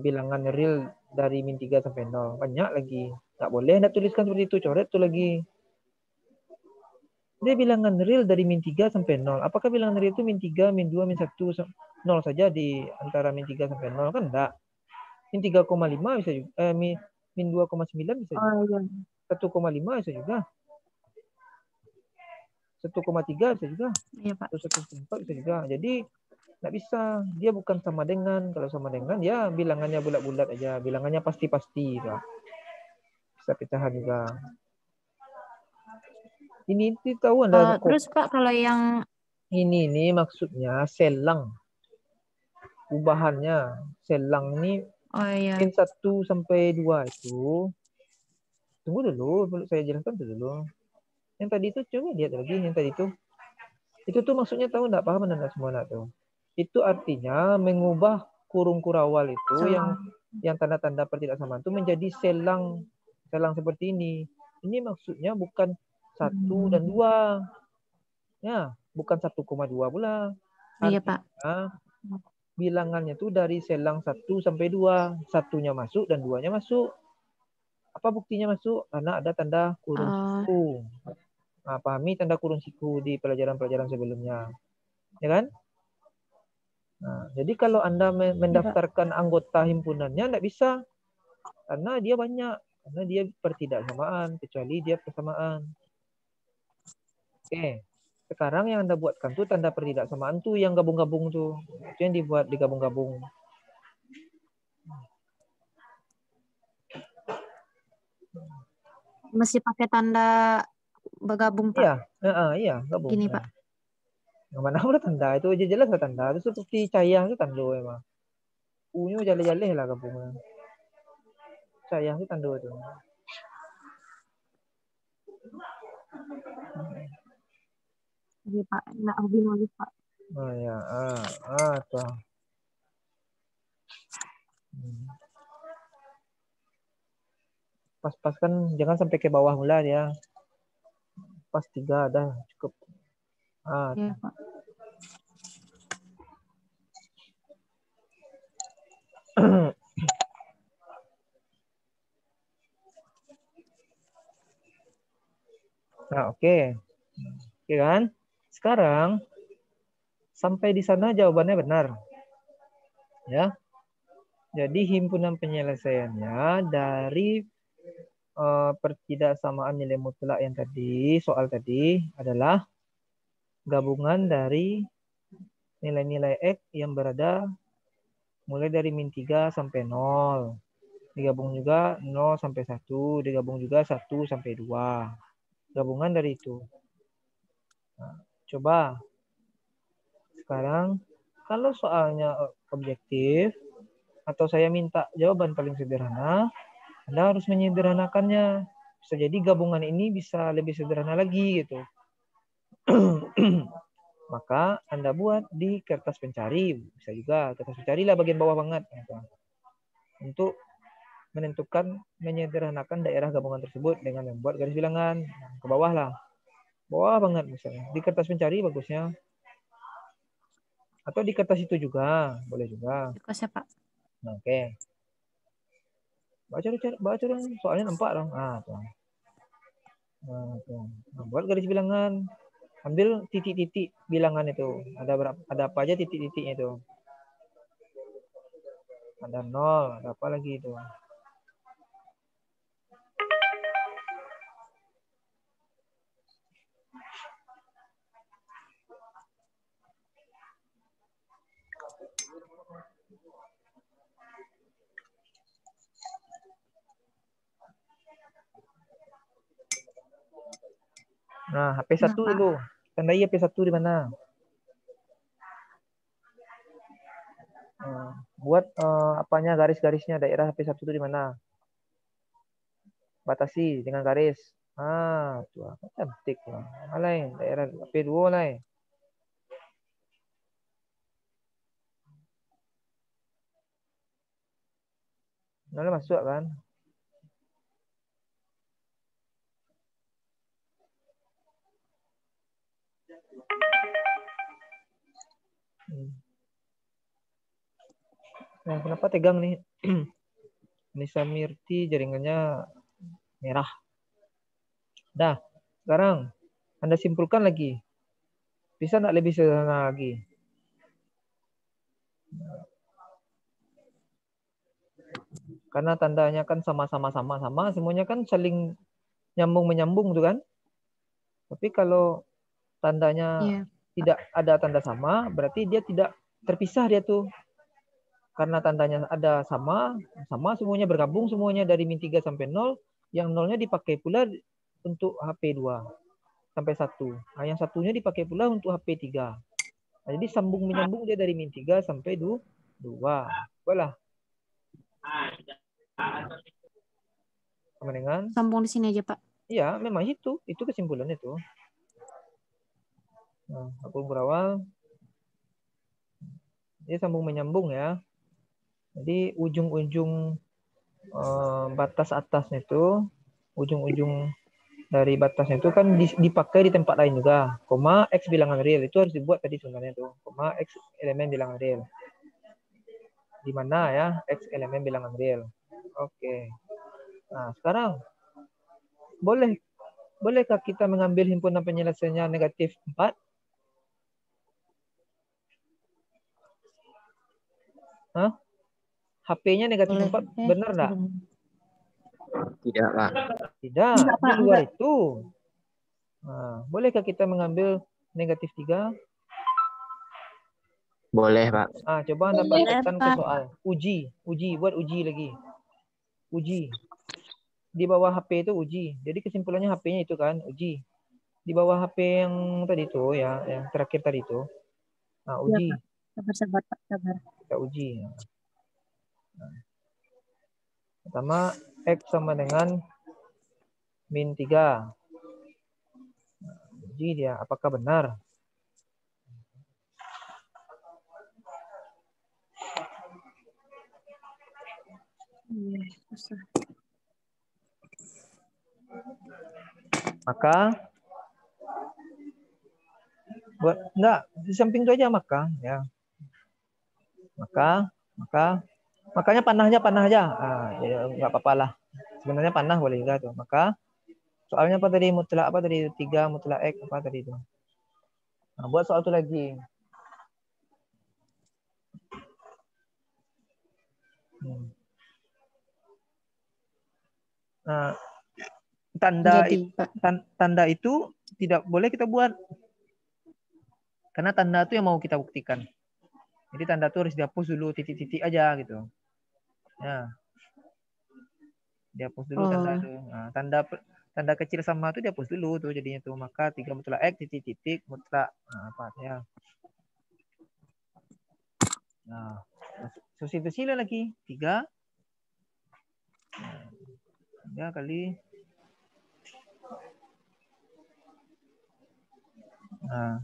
bilangan real dari min 3 sampai 0. Banyak lagi. Nggak boleh Anda tuliskan seperti itu. Coret tuh lagi. Dia bilangan real dari min 3 sampai 0. Apakah bilangan real itu min 3, min 2, min 1, 0 saja di antara min 3 sampai 0? Kan enggak. Min 3,5 bisa juga. Min 2,9 bisa juga. Oh, iya. 1,5 bisa juga. 1,3 bisa juga. Iya, Pak. 1,4 bisa juga. Jadi nggak bisa. Dia bukan sama dengan. Kalau sama dengan ya bilangannya bulat-bulat aja. Bilangannya pasti-pasti. Bisa pecahan juga. Ini tahu Anda. Terus Pak, kalau yang ini maksudnya selang. Ubahannya selang ini min 1 sampai 2 itu. Tunggu dulu, saya jelaskan dulu. Yang tadi itu coba lihat lagi yang tadi itu. Itu tuh maksudnya tahu enggak, paham enggak semua enggak tuh? Itu artinya mengubah kurung kurawal itu yang tanda-tanda pertidaksamaan itu menjadi selang seperti ini. Ini maksudnya bukan 1 dan 2. Ya, bukan 1,2 pula. Iya, Pak. Bilangannya tuh dari selang 1 sampai 2. Satunya masuk dan 2-nya masuk. Apa buktinya masuk? Karena ada tanda kurung siku. Nah, pahami tanda kurung siku di pelajaran-pelajaran sebelumnya. Ya kan? Nah, jadi kalau Anda mendaftarkan anggota himpunannya enggak bisa. Karena dia banyak. Karena dia pertidaksamaan. Kecuali dia persamaan. Oke. Sekarang yang Anda buatkan tuh tanda pertidaksamaan tuh yang gabung-gabung tuh. Itu yang dibuat digabung-gabung. Masih pakai tanda bergabung, Pak? Iya, gabung. Gini, Pak. Yang mana udah tanda itu aja jelas lah tanda. Itu seperti cayang itu tanda emang. U-nya jaleh-jaleh lah gabungnya. Cayang itu tanda itu. Iya, Pak. Nggak lebih nulis, Pak. Oh ya, tuh. Pas-pas kan jangan sampai ke bawah mula ya. Pas 3 dah cukup. Iya, Pak. Nah, oke. Oke kan? Sekarang sampai di sana jawabannya benar. Ya. Jadi himpunan penyelesaiannya dari pertidaksamaan nilai mutlak yang tadi, soal tadi adalah gabungan dari nilai-nilai X yang berada mulai dari min 3 sampai 0. Digabung juga 0 sampai 1, digabung juga 1 sampai 2. Gabungan dari itu. Nah, coba sekarang kalau soalnya objektif atau saya minta jawaban paling sederhana, Anda harus menyederhanakannya. Bisa jadi gabungan ini bisa lebih sederhana lagi gitu. Maka Anda buat di kertas pencari. Bisa juga kertas pencari lah bagian bawah banget. Gitu. Untuk menentukan menyederhanakan daerah gabungan tersebut dengan membuat garis bilangan. Ke bawah lah. Bawah banget misalnya. Di kertas pencari bagusnya. Atau di kertas itu juga. Boleh juga. Kertasnya, Pak. Nah, oke. Baca dong. Soalnya nampak dong. Nah, tuh. Nah, buat garis bilangan. Ambil titik-titik bilangan itu. Ada apa aja titik-titiknya itu. Ada 0, ada apa lagi itu. Nah, HP1 dulu. Tandai HP1 di mana? Buat apanya garis-garisnya daerah HP1 itu di mana? Batasi dengan garis. Ah, tuh cantik lah. Alai, daerah HP2 lah. Nah, masuk kan? Nah, kenapa tegang nih? Nisa Mirti jaringannya merah. Dah, sekarang Anda simpulkan lagi. Bisa nggak lebih sederhana lagi? Karena tandanya kan sama-sama, semuanya kan saling nyambung-menyambung tuh kan? Tapi kalau tandanya tidak ada tanda sama, berarti dia tidak terpisah dia tuh. Karena tandanya ada sama semuanya bergabung, semuanya dari min 3 sampai 0, yang 0-nya dipakai pula untuk HP2 sampai 1. Nah, yang satunya dipakai pula untuk HP3. Nah, jadi sambung-menyambung dia dari min 3 sampai 2. Boleh. Sama dengan? Sambung di sini aja, Pak. Iya, memang itu kesimpulannya tuh. Nah, aku berawal. Dia sambung-menyambung ya. Jadi ujung-ujung batas atasnya itu, ujung-ujung dari batasnya itu kan dipakai di tempat lain juga. Koma X bilangan real. Itu harus dibuat tadi sebenarnya tuh. Koma X elemen bilangan real. Di mana ya X elemen bilangan real. Oke. Nah, sekarang bolehkah kita mengambil himpunan penyelesaiannya negatif 4? Hah? HP-nya negatif 4, benar enggak? Tidak, Pak. Tidak, di luar itu. Nah, bolehkah kita mengambil negatif 3? Boleh, Pak. Ah, coba Anda praktekkan ke soal. Uji, buat uji lagi. Uji. Di bawah HP itu uji. Jadi kesimpulannya HP-nya itu kan, uji. Di bawah HP yang tadi itu ya, yang terakhir tadi itu. Nah, uji. Sabar, Pak. Sabar. Kita uji. Nah. Pertama, X sama dengan min 3. Nah, uji dia, apakah benar? Maka enggak, di samping itu aja maka ya. Maka Makanya panah aja. Ya nggak apa-apa lah. Sebenarnya panah boleh juga tuh. Maka soalnya apa tadi mutlak apa tadi 3 mutlak X apa tadi itu. Nah, buat soal itu lagi. Nah, Jadi, Pak. tanda itu tidak boleh kita buat. Karena tanda itu yang mau kita buktikan. Jadi tanda itu harus dihapus dulu titik-titik aja gitu. Ya. Dihapus dulu tanda itu. Nah, tanda kecil sama itu dihapus dulu tuh jadinya tuh. Maka 3 mutlak X titik-titik mutlak. Nah, apa ya? Nah, substitusi lagi 3. Ya kali. Nah.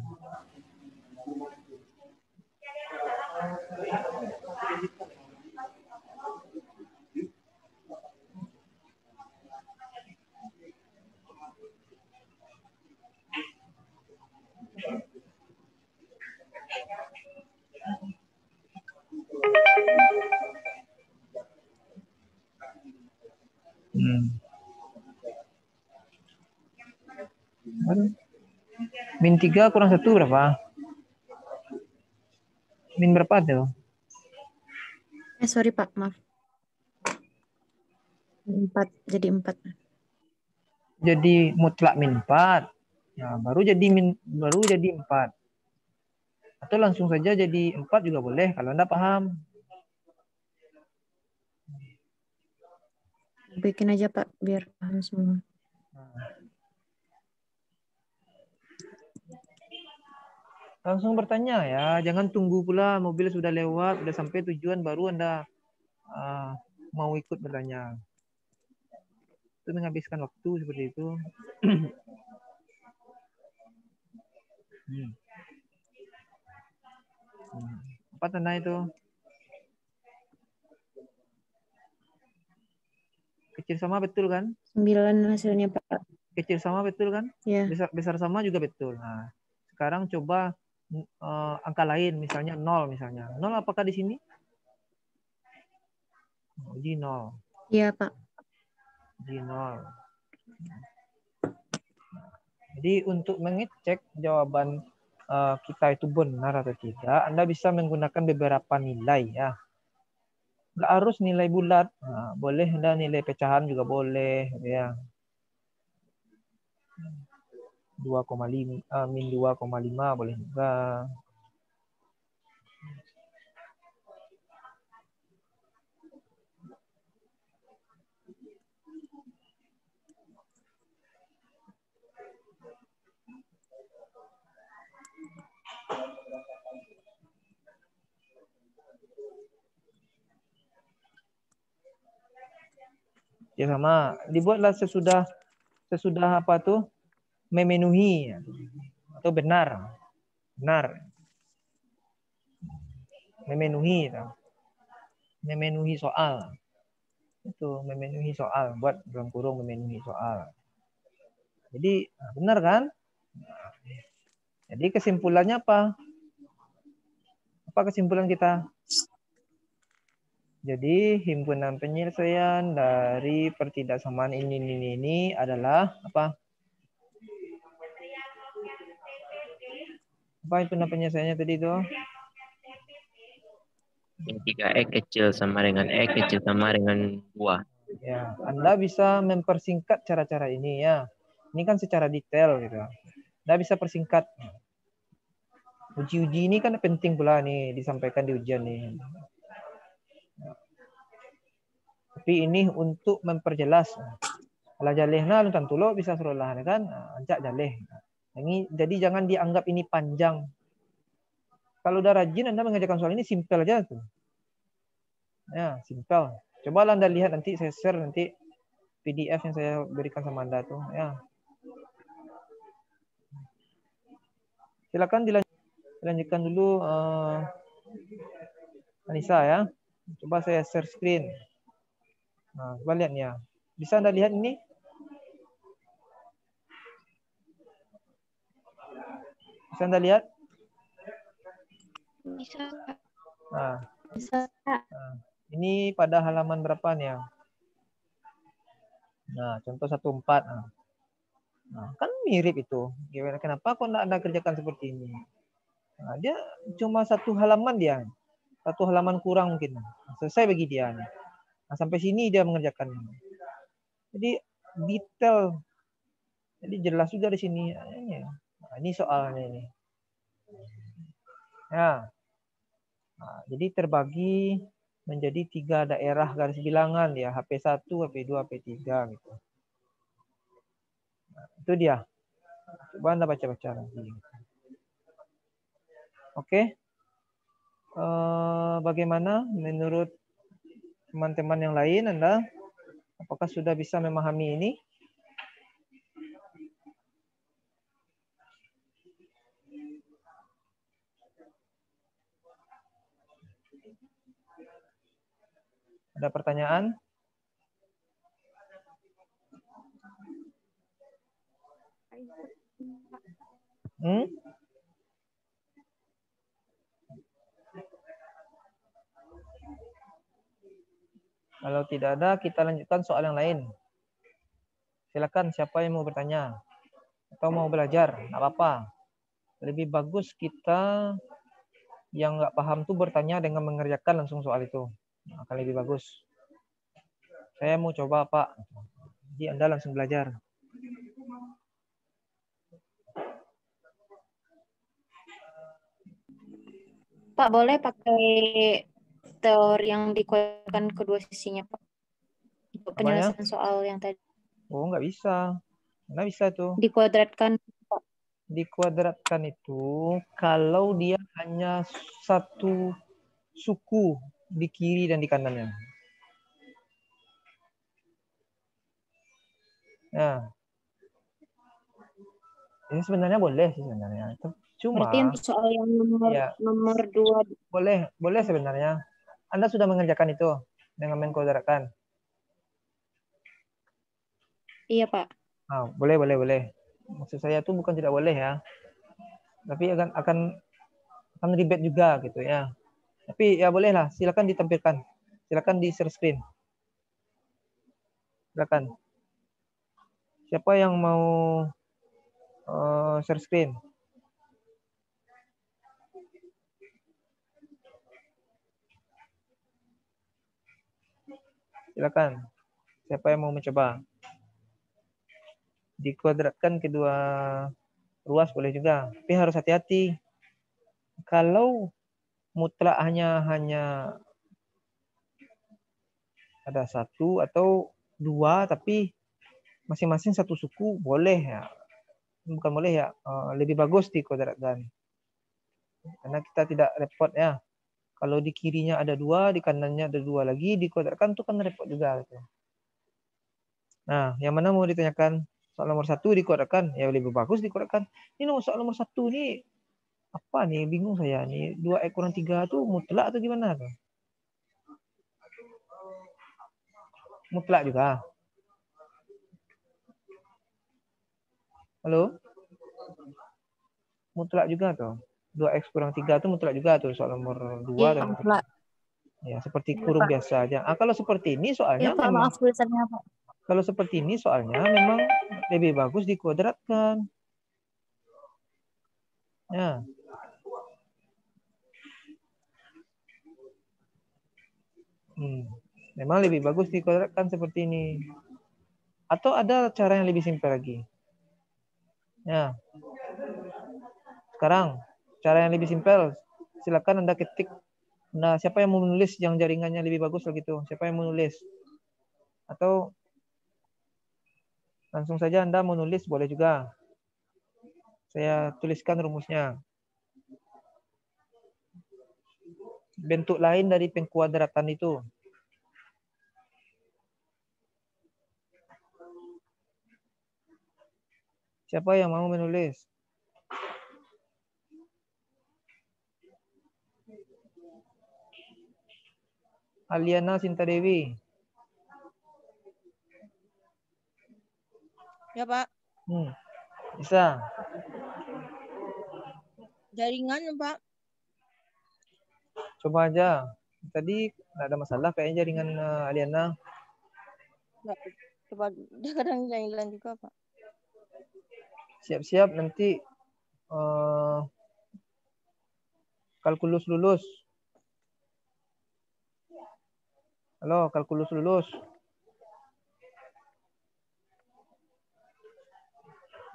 Min 3 kurang 1 berapa? Min berapa tuh? Sorry Pak, maaf. 4, jadi 4. Jadi mutlak min 4. Nah, baru jadi 4. Atau langsung saja jadi 4 juga boleh kalau Anda paham. Bikin aja Pak, biar paham semua. Langsung bertanya ya, jangan tunggu pula mobil sudah lewat, sudah sampai tujuan baru Anda mau ikut bertanya. Itu menghabiskan waktu seperti itu. Apa tanda itu? Kecil sama betul kan? 9 hasilnya Pak. Kecil sama betul kan? Ya. Besar sama juga betul. Nah, sekarang coba angka lain, misalnya 0 misalnya. 0 apakah di sini? Di 0. Iya Pak. Di 0. Jadi untuk mengecek jawaban kita itu benar atau tidak, Anda bisa menggunakan beberapa nilai ya. Nggak harus nilai bulat, nah, boleh Anda nilai pecahan juga boleh ya. 2,5 min 2,5 boleh juga. Ya sama, dibuatlah sesudah apa tuh memenuhi atau benar memenuhi soal, itu memenuhi soal, buat dalam kurung memenuhi soal. Jadi benar kan? Jadi kesimpulannya apa kesimpulan kita? Jadi himpunan penyelesaian dari pertidaksamaan ini adalah apa? Apa himpunan penyelesaiannya tadi itu? Yang 3X kecil sama dengan X kecil sama dengan 2. Ya, Anda bisa mempersingkat cara-cara ini ya. Ini kan secara detail gitu. Anda bisa persingkat. Uji-uji ini kan penting pula nih disampaikan di ujian nih. Tapi ini untuk memperjelas. Kalau jalehna lu tentu lo bisa serolah kan, ajak jaleh. Ini jadi jangan dianggap ini panjang. Kalau udah rajin Anda mengerjakan soal ini simpel aja tuh. Ya, simpel. Coba Anda lihat nanti saya share nanti PDF yang saya berikan sama Anda tuh, ya. Silakan dilanjutkan dulu Anissa ya. Coba saya share screen. Nah, coba lihat nih ya. Bisa Anda lihat ini? Bisa Anda lihat? Bisa, Kak. Nah, Bisa, Kak. Ini pada halaman berapa nih ya? Nah, contoh 14. Nah, kan mirip itu. Gimana? Kenapa kok enggak Anda kerjakan seperti ini? Nah, dia cuma satu halaman dia. Satu halaman kurang mungkin. Selesai bagi dia. Nah, sampai sini dia mengerjakan. Jadi detail. Jadi jelas juga di sini. Nah, ini soalnya ini. Ya. Nah, jadi terbagi menjadi 3 daerah garis bilangan ya. HP1, HP2, HP3 gitu. Nah, itu dia. Coba Anda baca-baca nanti. Oke. Bagaimana menurut teman-teman yang lain Anda? Apakah sudah bisa memahami ini? Ada pertanyaan? Kalau tidak ada, kita lanjutkan soal yang lain. Silakan siapa yang mau bertanya atau mau belajar, nggak apa-apa. Lebih bagus kita yang nggak paham tuh bertanya dengan mengerjakan langsung soal itu. Akan lebih bagus. Saya mau coba Pak. Jadi Anda langsung belajar. Pak, boleh pakai teori yang dikuatkan kedua sisinya, Pak? Untuk penyelesaian soal yang tadi. Oh, nggak bisa. Nggak bisa tuh. Dikuadratkan, Pak. Dikuadratkan itu kalau dia hanya satu suku di kiri dan di kanannya. Nah, ini sebenarnya boleh sih sebenarnya. Cuma berarti untuk soal yang nomor 2 boleh sebenarnya. Anda sudah mengerjakan itu dengan mengkuadratkan? Iya, Pak. Ah, boleh. Maksud saya itu bukan tidak boleh ya. Tapi akan ribet juga gitu ya. Tapi ya bolehlah, silakan ditampilkan. Silakan di share screen. Silakan. Siapa yang mau share screen? Silakan. Siapa yang mau mencoba? Dikuadratkan kedua ruas boleh juga. Tapi harus hati-hati. Kalau mutlak hanya ada satu atau dua, tapi masing-masing satu suku boleh ya. Bukan boleh ya. Lebih bagus dikuadratkan. Karena kita tidak repot ya. Kalau di kirinya ada 2, di kanannya ada 2 lagi, dikuadratkan itu kan repot juga. Gitu. Nah, yang mana mau ditanyakan? Soal nomor 1 dikuadratkan, ya lebih bagus dikuadratkan. Ini soal nomor 1 nih, apa nih? Bingung saya nih. 2x kurang 3 itu mutlak atau gimana tuh? Mutlak juga. Halo? Mutlak juga tuh. 2x kurang 3 itu mutlak juga tuh soal nomor 2. Iya, mutlak. Ya, seperti kurung biasa aja. Kalau seperti ini soalnya ya, Pak, memang, maaf tulisannya, Pak. Kalau seperti ini soalnya memang lebih bagus dikuadratkan. Ya. Memang lebih bagus dikuadratkan seperti ini. Atau ada cara yang lebih simpel lagi. Ya. Sekarang, cara yang lebih simpel, silakan Anda ketik. Nah, siapa yang mau menulis yang jaringannya lebih bagus begitu? Siapa yang mau menulis? Atau langsung saja Anda mau nulis boleh juga. Saya tuliskan rumusnya. Bentuk lain dari pengkuadratan itu. Siapa yang mau menulis? Aliana Sinta Dewi. Ya, Pak. Bisa. Jaringan, Pak. Coba aja. Tadi nggak ada masalah kayaknya jaringan Aliana. Nggak, coba dia kadang jahilian juga Pak. Siap-siap nanti kalkulus lulus. Halo, kalkulus lulus.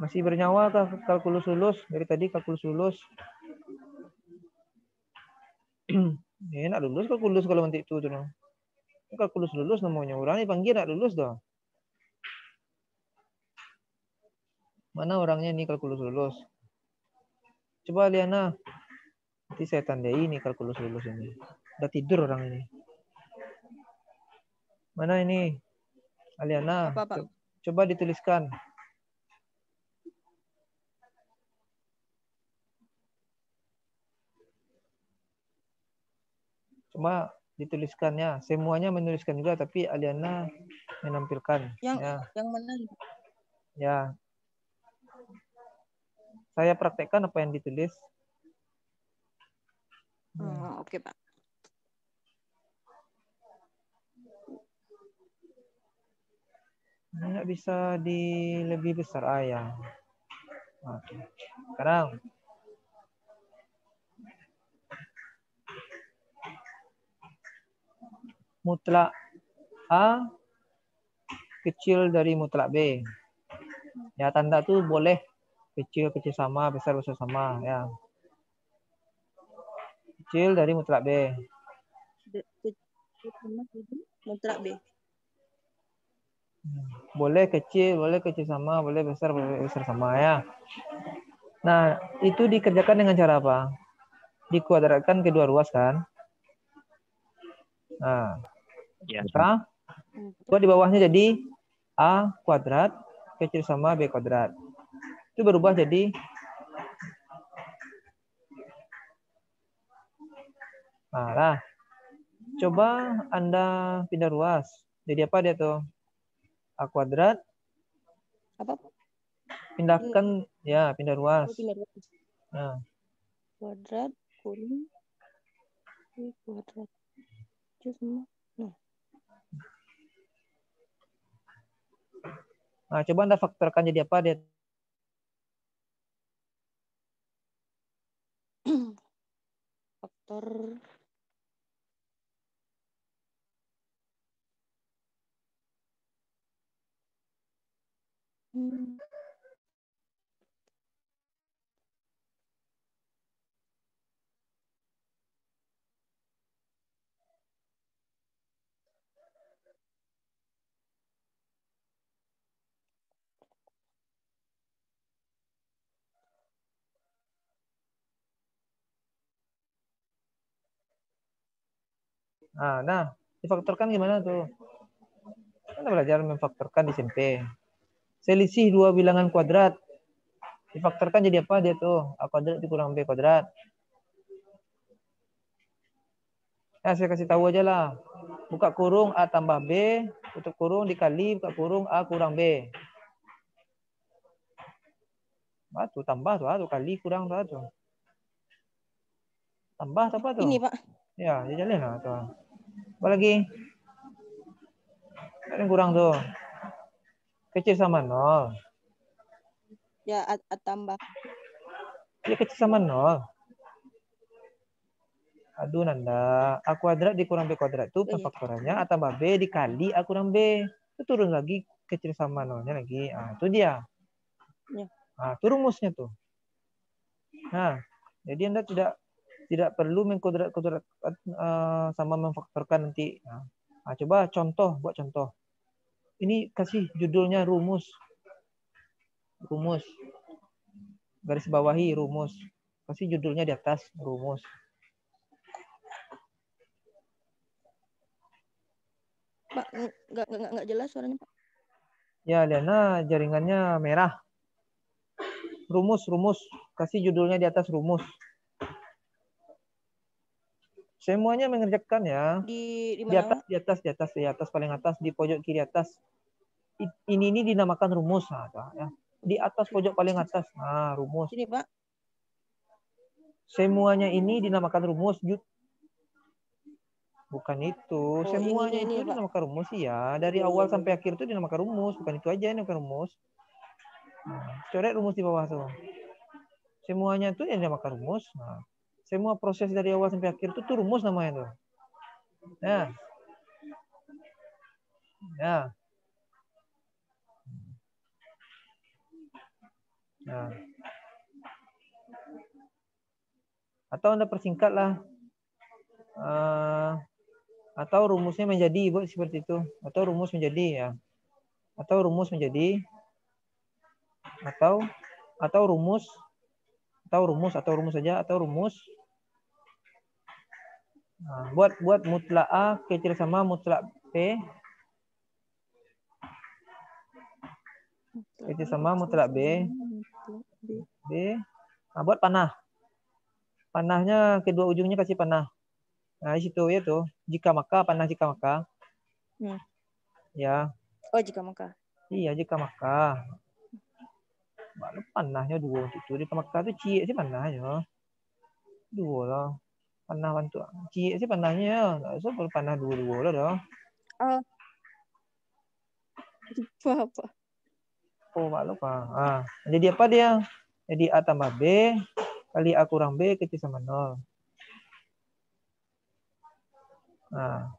Masih bernyawa kah kalkulus lulus? Dari tadi kalkulus lulus. Ya, nak lulus kalkulus kalau nanti itu tuh. Kalkulus lulus namanya orang dipanggil nak lulus dah. Mana orangnya nih kalkulus lulus? Coba Liana. Nanti saya tandai ini kalkulus lulus ini. Udah tidur orang ini. Mana ini? Aliana. Apa, Pak? Coba dituliskan. Coba dituliskannya. Semuanya menuliskan juga, tapi Aliana menampilkan. Yang mana? Ya. Saya praktekkan apa yang ditulis. Oke, Pak. Nggak bisa di lebih besar ya. Oke. Sekarang mutlak A kecil dari mutlak B. Ya, tanda tuh boleh kecil sama, besar sama ya. Kecil dari mutlak B. Mutlak B. Boleh kecil sama, boleh besar sama ya. Nah, itu dikerjakan dengan cara apa? Dikuadratkan kedua ruas kan? Nah, Ya. kita buat di bawahnya jadi A kuadrat kecil sama B kuadrat. Itu berubah jadi nah, coba Anda pindah ruas. Jadi apa dia tuh? A kuadrat. Apa? Pindahkan ya, pindah ruas. Pindah ruas. Nah. Kuadrat kuning kuadrat. Cuma. Nah, coba Anda faktorkan jadi apa dia? Faktor Nah, difaktorkan gimana tuh? Kita belajar memfaktorkan di SMP. Selisih dua bilangan kuadrat. Difaktorkan jadi apa dia tuh? A kuadrat dikurang B kuadrat. Nah, saya kasih tahu aja lah. Buka kurung A tambah B, tutup kurung dikali buka kurung A kurang B. Tuh tambah tuh, kali kurang tuh. Tambah apa tuh? Ini, Pak. Ya, jalan lah tuh. Apa lagi? Ada yang kurang tuh. Kecil sama 0. Ya, A tambah. Ya, kecil sama 0. Aduh, Nanda. A kuadrat dikurang B kuadrat itu pemfaktorannya A tambah B dikali A kurang B. Itu turun lagi kecil sama 0-nya lagi. Nah, itu dia. Ya. Nah, itu rumusnya tuh. Nah, jadi Anda tidak perlu mengkuadrat sama memfaktorkan nanti. Nah, coba buat contoh. Ini kasih judulnya rumus. Rumus. Garis bawahi rumus. Kasih judulnya di atas rumus. Pak, nggak jelas suaranya, Pak. Ya, Liana jaringannya merah. Rumus. Kasih judulnya di atas rumus. Semuanya mengerjakan ya. Di mana? Pak? Di atas paling atas di pojok kiri atas. Ini dinamakan rumus. Nah, ya. Di atas pojok paling atas. Nah, rumus. Sini, Pak. Semuanya ini dinamakan rumus. Bukan itu. Oh, yang Semuanya ini itu ya, Pak. dinamakan rumus ya. Dari awal sampai akhir itu dinamakan rumus. Bukan itu aja yang dinamakan rumus. Nah, coret rumus di bawah tuh. Semuanya itu yang dinamakan rumus. Nah, semua proses dari awal sampai akhir itu tuh rumus namanya tuh. Nah. Ya. Nah. Atau Anda persingkatlah. Atau rumusnya menjadi seperti itu. Atau rumus menjadi ya. Atau rumus menjadi. Atau rumus saja atau rumus. Nah, buat mutlak A kecil sama mutlak B. Kecil sama mutlak B. Nah, buat panah. Panahnya kedua ujungnya kasih panah. Nah, di situ ya tuh. Jika maka, panah jika maka. Ya. Oh, jika maka. Iya, jika maka. Baru panahnya dua itu. Jika maka itu cie sih panahnya. Dua lah. Panah bantu. Cie sih panahnya. Nggak usah perlu panah dua-dua lah dah. Apa? Oh, malu pak. Jadi apa dia? Jadi A tambah B kali A kurang B kecil sama 0. Nah,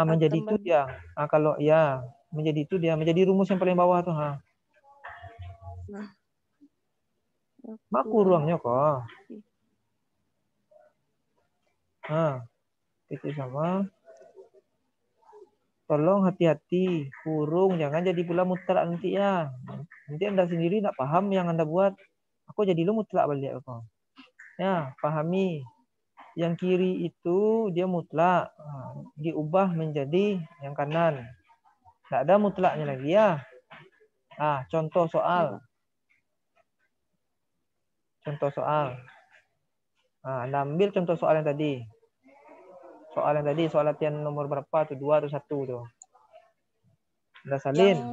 menjadi itu dia. Kalau ya menjadi itu dia. Menjadi rumus yang paling bawah tuh. Maku ruangnya kok. Kecil sama. Tolong hati-hati. Kurung. Jangan jadi pula mutlak nanti ya. Nanti Anda sendiri tak paham yang Anda buat. Aku jadi lu mutlak balik kok. Ya, pahami. Yang kiri itu dia mutlak. Diubah menjadi yang kanan. Tidak ada mutlaknya lagi ya. Contoh soal. Contoh soal. Anda ambil contoh soal yang tadi. Soal yang tadi, soal latihan nomor berapa tuh? 2 atau 1 tuh. Anda salin.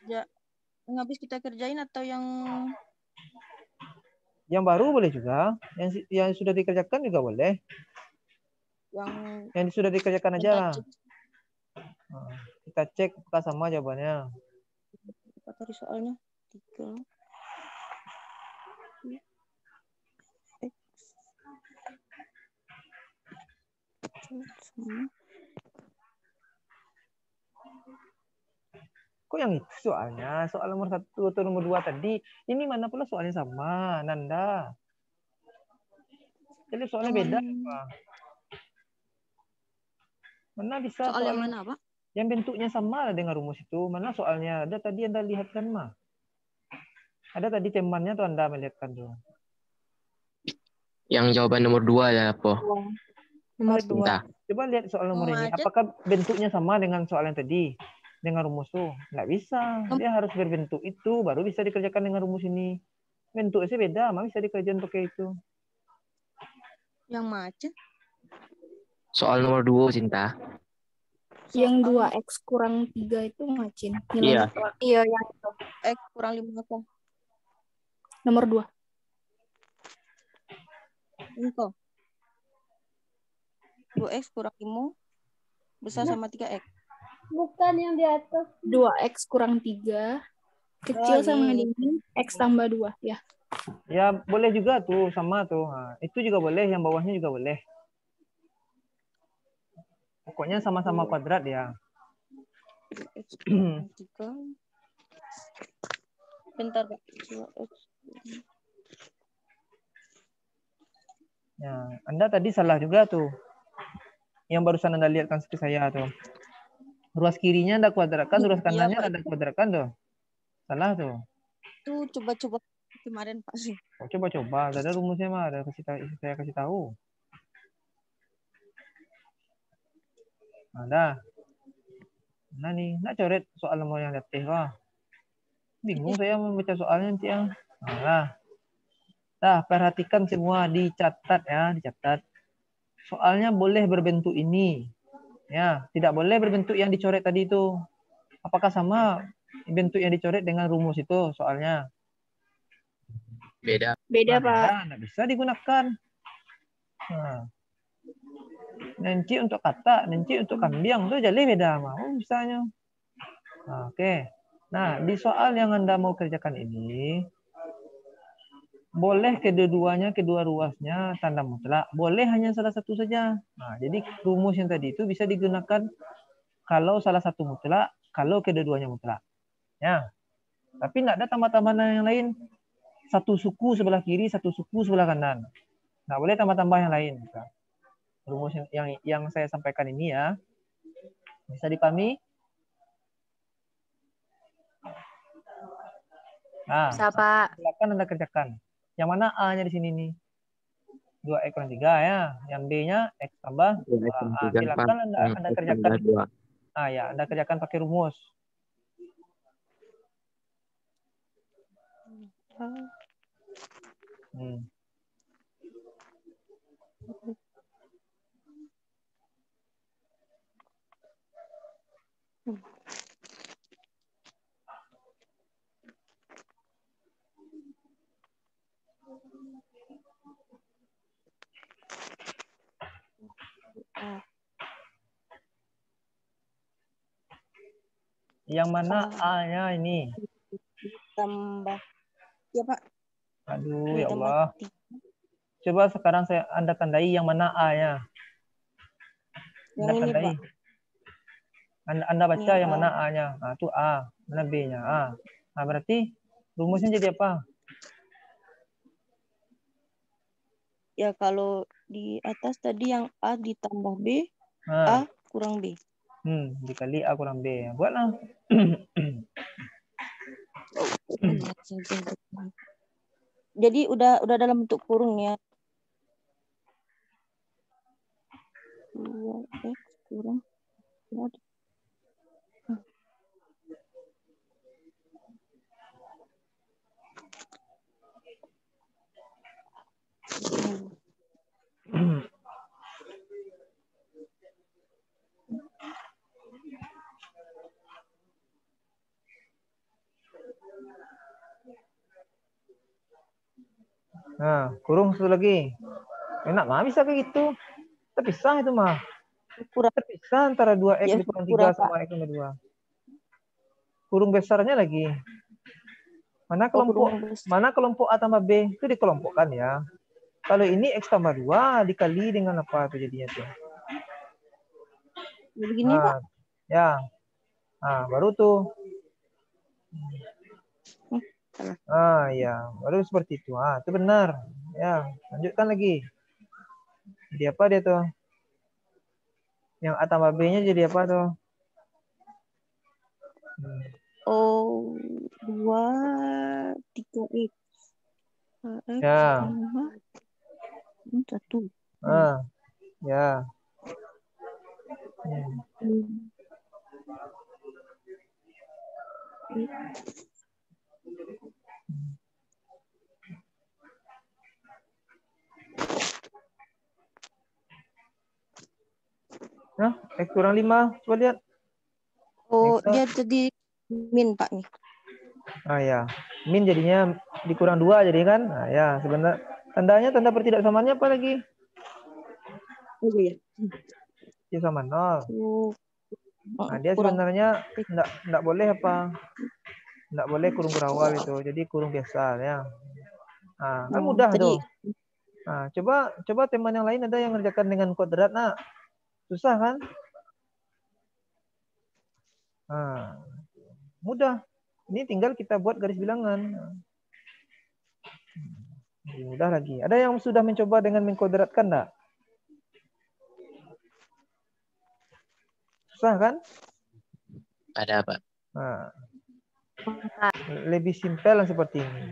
Yang habis kita kerjain atau yang baru boleh juga. Yang sudah dikerjakan juga boleh. Yang sudah dikerjakan aja lah. Kita cek apakah sama jawabannya. Apa tadi soalnya? 3. Kok yang itu soalnya? Soal nomor 1 atau nomor 2 tadi. Ini mana pula soalnya sama, Nanda. Jadi soalnya beda. Mana bisa soal yang mana, Pak? Yang bentuknya sama dengan rumus itu. Mana soalnya ada tadi Anda lihatkan mah. Ada tadi temannya tuh Anda melihatkan tuh. Yang jawaban nomor 2 ya, Po. Nomor 2. Coba lihat soal nomor ini. Apakah bentuknya sama dengan soal yang tadi? Dengan rumus tuh? Nggak bisa. Dia harus berbentuk itu. Baru bisa dikerjakan dengan rumus ini. Bentuknya sih beda. Mana bisa dikerjakan pakai itu. Yang macet? Soal nomor 2, Cinta. Yang 2x kurang 3 itu macin. Iya. Iya, yang itu. X kurang 5 apa? Nomor 2. Itu. 2x kurang 5 besar sama 3x. Bukan yang di atas. 2x kurang 3 kecil sama ini x tambah 2 ya. Ya boleh juga tuh sama tuh. Itu juga boleh, yang bawahnya juga boleh. Pokoknya sama-sama kuadrat ya. Bentar, Pak. Ya, Anda tadi salah juga tuh. Yang barusan Anda lihatkan ke saya tuh. Ruas kirinya Anda kuadratkan, ruas kanannya Anda kuadratkan tuh. Salah tuh. Tuh coba-coba kemarin, Pak. Coba-coba, ada rumusnya mah, saya kasih tahu. Ada. Nah nih, nak coret soal nomor yang letih wah. Bingung saya membaca soalnya nanti ya. Nah, perhatikan semua, dicatat ya, dicatat. Soalnya boleh berbentuk ini. Ya, tidak boleh berbentuk yang dicoret tadi itu. Apakah sama bentuk yang dicoret dengan rumus itu soalnya? Beda. Beda, Pak. Nggak bisa digunakan. Nenci untuk kata, nenci untuk kambiang tuh jadi beda mah. Oh, misalnya. Nah, oke. Nah, di soal yang Anda mau kerjakan ini, boleh kedua-duanya, kedua ruasnya tanda mutlak. Boleh hanya salah satu saja. Nah, jadi rumus yang tadi itu bisa digunakan kalau salah satu mutlak, kalau kedua-duanya mutlak. Ya. Tapi tidak ada tambah-tambahan yang lain. Satu suku sebelah kiri, satu suku sebelah kanan. Nggak boleh tambah-tambah yang lain. Rumus yang saya sampaikan ini ya. Bisa dipahami? Nah, Siapa? silakan Anda kerjakan. Yang mana A-nya di sini nih? 2X kurang 3 ya. Yang B-nya X tambah 2. Silakan Anda kerjakan. Ya, Anda kerjakan pakai rumus. Yang mana A-nya ini? Tambah. Ya, Pak. Aduh, ya Allah. Coba sekarang Anda tandai yang mana A-nya. Anda tandai. Anda baca yang mana A-nya. Nah, itu A. Mana B-nya? A. Nah, berarti rumusnya jadi apa? Ya, kalau di atas tadi yang A ditambah B, A kurang B. Dikali A kurang B. Buatlah. Jadi udah dalam bentuk kurung ya. 2X kurang. Nah, kurung satu lagi. Enak mah bisa kayak gitu. Terpisah itu mah. Terpisah antara 2X Ya, dikurang 3 sama X tambah 2. Kurung besarnya lagi. Mana kelompok A tambah B itu dikelompokkan ya. Kalau ini X tambah 2 dikali dengan apa itu jadinya tuh? Begini, Pak. Ya. Nah, baru tuh. Ya, baru seperti itu. Itu benar. Ya, lanjutkan lagi. Jadi apa dia tuh? Yang A tambah B-nya jadi apa tuh? 2 3X. Ya. Tambah 1. Ya. Nah, X kurang 5. Coba lihat. Dia tadi min, Pak, nih. Ya. Min jadinya dikurang 2 jadi kan? Nah, ya, sebenarnya tanda pertidaksamaannya apa lagi? Dia sama 0. Nah, dia sebenarnya enggak boleh apa? Enggak boleh kurung berawal itu. Jadi kurung biasa ya. Nah, kan mudah tuh. Nah, coba teman yang lain ada yang ngerjakan dengan kuadrat, nak. Susah kan? Nah, mudah. Ini tinggal kita buat garis bilangan. Mudah lagi. Ada yang sudah mencoba dengan mengkuadratkan enggak? Susah kan? Ada, Pak. Nah, lebih simpel seperti ini.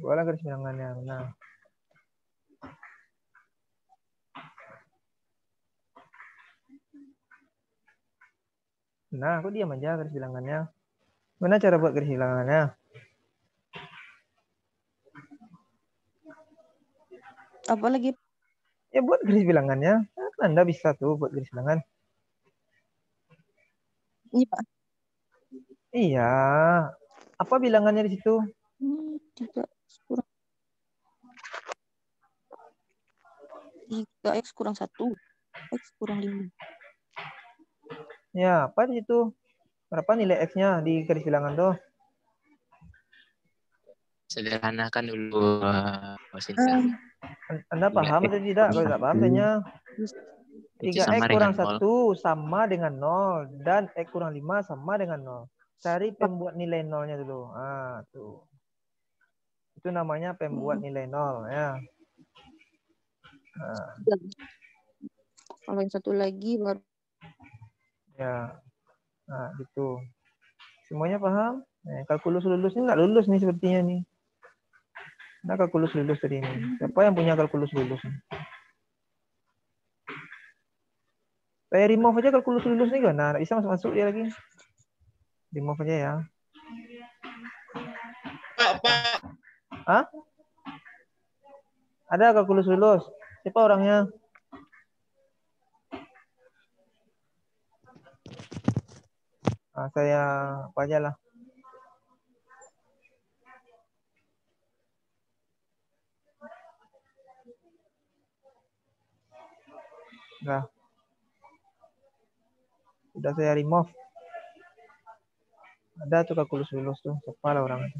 Buatlah garis bilangannya. Nah, aku diam aja garis bilangannya. Mana cara buat garis bilangannya? Apa lagi? Ya buat garis bilangannya. Anda bisa tuh buat garis bilangan. Ini Pak. Iya. Apa bilangannya di situ? 3 kurang 3x kurang 1. X kurang 5. Ya, apa di situ? Berapa nilai X-nya di garis bilangan tuh? Sederhanakan dulu, Mas Indra. Anda paham atau tidak? Kalau tidak paham, tanya. 3x Sama kurang dengan 1 sama dengan 0. Dan X kurang 5 sama dengan 0. Cari pembuat nilai nolnya dulu. Ah, tuh. Itu namanya pembuat nilai 0 ya. Nah. Kalau yang satu lagi baru. Ya. Nah, gitu. Semuanya paham? Kalkulus lulus ini nggak lulus nih sepertinya nih. Nah, kalkulus lulus tadi ini. Siapa yang punya kalkulus lulus? Saya remove aja kalkulus lulus nih kan. Nah, bisa masuk dia lagi. Remove aja ya. Pak. Hah? Ada kalkulus lulus. Siapa orangnya? Nah, saya apa aja lah. Nah. Sudah saya remove. Ada tuh kalkulus lulus tuh. Siapa lah orang itu.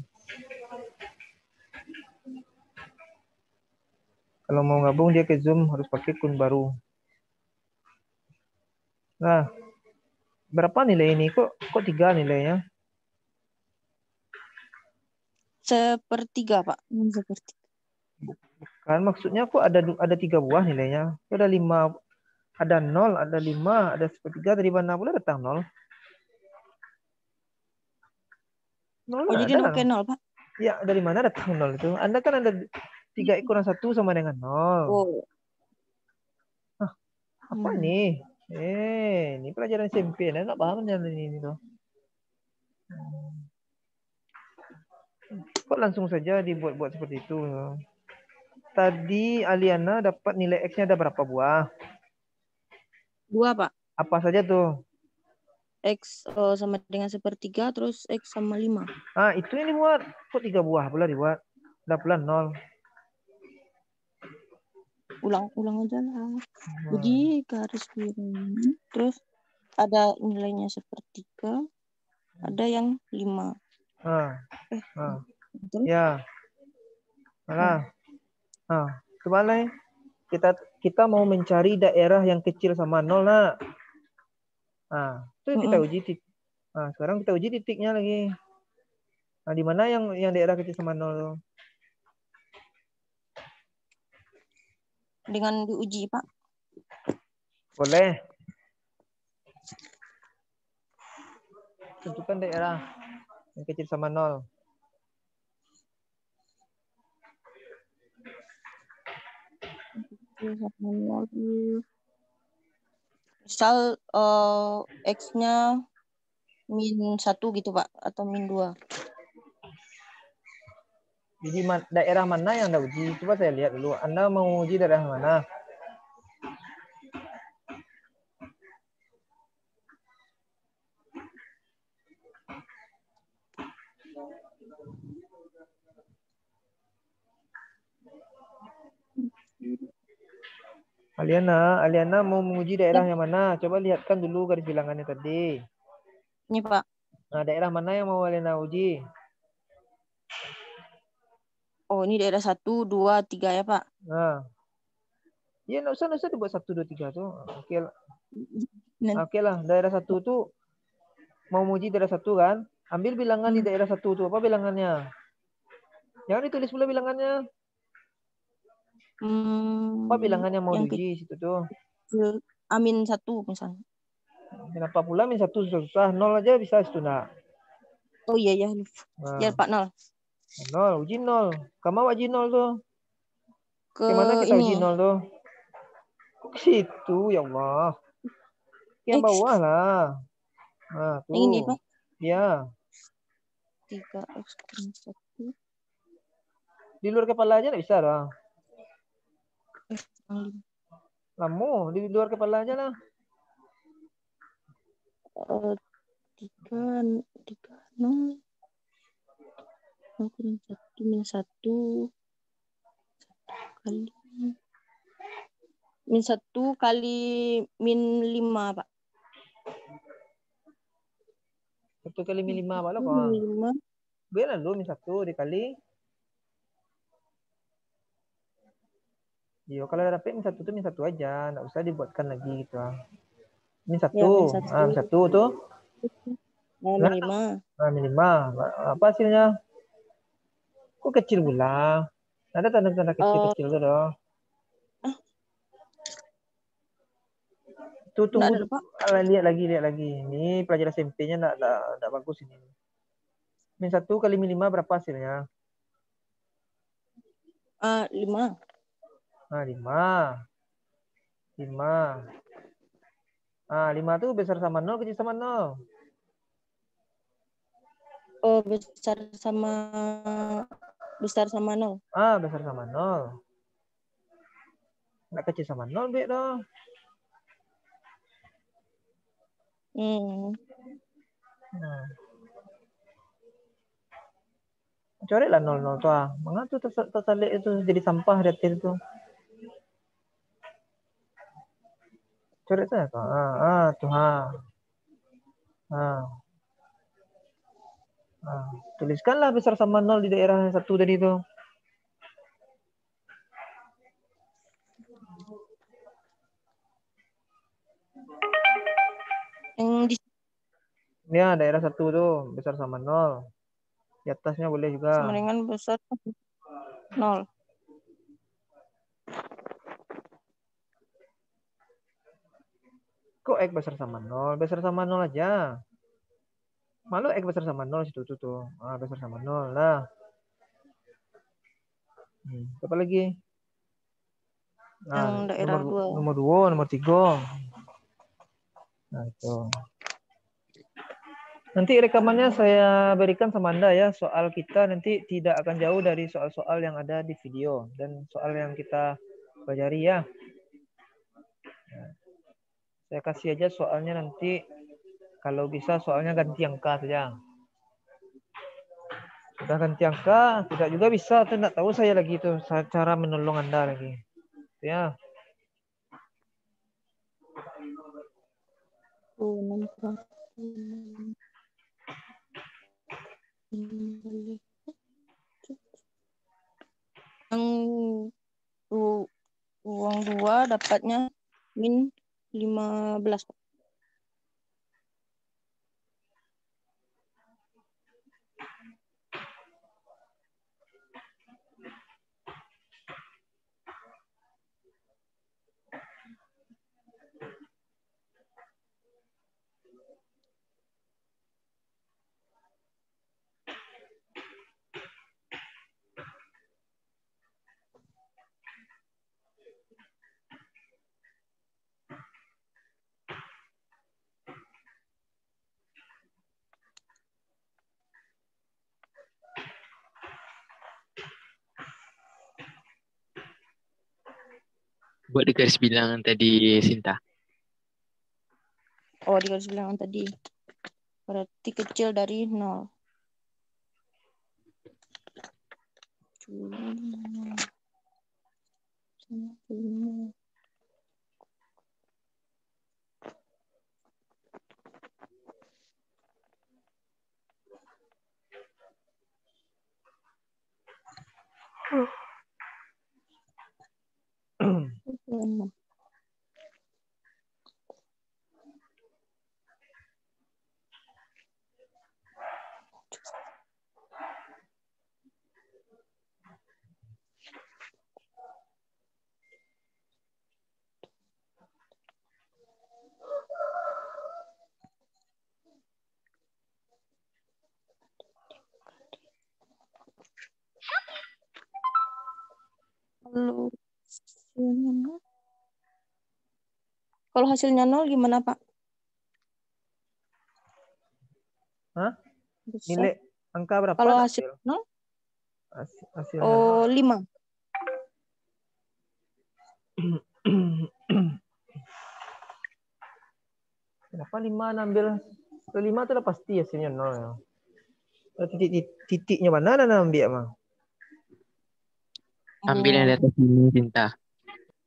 Kalau mau gabung dia ke Zoom harus pakai akun baru. Nah. Berapa nilai ini? Kok 3 nilainya? Sepertiga, Pak. Sepertiga. Kan maksudnya kok ada 3 buah nilainya? Kok ada 5, ada 0, ada 5, ada sepertiga, dari mana pula datang 0? 0 Oh, jadi 0 ke 0, Pak? Ya, dari mana datang 0 itu? Anda kan ada 3 kurang 1 sama dengan 0. Oh. Apa nih? Ini pelajaran SMP. Anda nggak paham jalan ini tuh. Kok langsung saja dibuat-buat seperti itu? Tadi Aliana dapat nilai X-nya ada berapa buah? 2, Pak. Apa saja tuh? X sama dengan sepertiga, terus X sama 5. Ah, itu yang dibuat. Kok 3 buah pula dibuat? Udah pula 0. Ulang aja lah. Jadi garis biru. Terus ada nilainya sepertiga, ada yang 5. Ya. Nah, kembali. Kita mau mencari daerah yang kecil sama 0, nak. Nah, itu kita uji titik. Nah, sekarang kita uji titiknya lagi. Nah, di mana yang daerah kecil sama 0? Dengan diuji, Pak. Boleh. Tentukan daerah yang kecil sama 0. Misal X-nya -1 gitu, Pak, atau -2. Jadi daerah mana yang Anda uji? Coba saya lihat dulu. Anda mau uji daerah mana? Aliana mau menguji daerah yang mana? Coba lihatkan dulu garis bilangannya tadi. Ini, Pak. Nah, daerah mana yang mau Aliana uji? Oh, ini daerah 1, 2, 3 ya, Pak? Nah. Ya, nggak usah dibuat 1, 2, 3 tuh. Oke lah. Daerah 1 tuh mau menguji daerah 1 kan? Ambil bilangan di daerah 1 tuh. Apa bilangannya? Jangan ditulis pula bilangannya. Apa bilangannya mau diuji situ tuh? -1 misalnya. Kenapa pula -1 susah? 0 aja bisa situ, nak. Oh iya ya. Ya, Pak, 0. 0, uji 0. Kamu uji 0 tuh. Gimana kita uji 0 tuh? Kok ke situ, ya Allah. Yang bawah lah. Nah, tuh. Ini, Pak? Ya. 3x kurang 1. Di luar kepala aja nggak bisa lah. Kamu di luar kepala aja lah. 3 0 kurang 1 minus 1 kali min 1 kali min 5 Pak. 1 kali min 5 Pak lo Min kok. 5 Biar lu min 1 dikali. Iya, kalau dapat min 1 tuh min 1 aja, nggak usah dibuatkan lagi gitu. Min 1. ya min 1 min 1 tuh. min 5 min 5. Apa hasilnya? Kok kecil pula? Ada tanda-tanda kecil-kecil tuh dong. Tuh tunggu, ada, Pak. lihat lagi. Ini pelajaran SMP-nya enggak bagus ini. Min 1 kali min 5 berapa hasilnya? 5. 5. 5 tuh besar sama 0, kecil sama 0. Oh, besar sama 0. Besar sama 0. Enggak kecil sama 0, Bek dong. Coretlah 0 tuh. Mengapa tuh tersalik itu jadi sampah retil itu? Coret saya tuh. Tuh. Tuliskanlah besar sama 0 di daerah 1 tadi itu. Ya, daerah 1 tuh besar sama 0. Di atasnya boleh juga. Sama dengan besar 0. Kok X besar sama 0? Besar sama 0 aja. Malu X besar sama 0 situ tuh. Besar sama 0 lah. Apa lagi? Yang daerah 2. Nomor 2, nomor 3. Nah, itu. Nanti rekamannya saya berikan sama Anda ya. Soal kita nanti tidak akan jauh dari soal-soal yang ada di video. Dan soal yang kita pelajari ya. Saya kasih aja soalnya nanti. Kalau bisa soalnya ganti angka saja. Sudah ganti angka, tidak juga bisa. Tidak tahu saya lagi itu cara menolong Anda lagi. Ya. Uang 2 dapatnya min 15. Buat di garis bilangan tadi, Sinta. Oh, di garis bilangan tadi. Berarti kecil dari 0. Kalau hasilnya 0 gimana, Pak? Nilai angka berapa? Kalau hasil 0? Hasilnya 5. Kenapa 5 ambil Kalau 5 itu udah pasti hasilnya 0 ya. Kalau titiknya mana ambil mah? Ambil yang di atas ini, Cinta.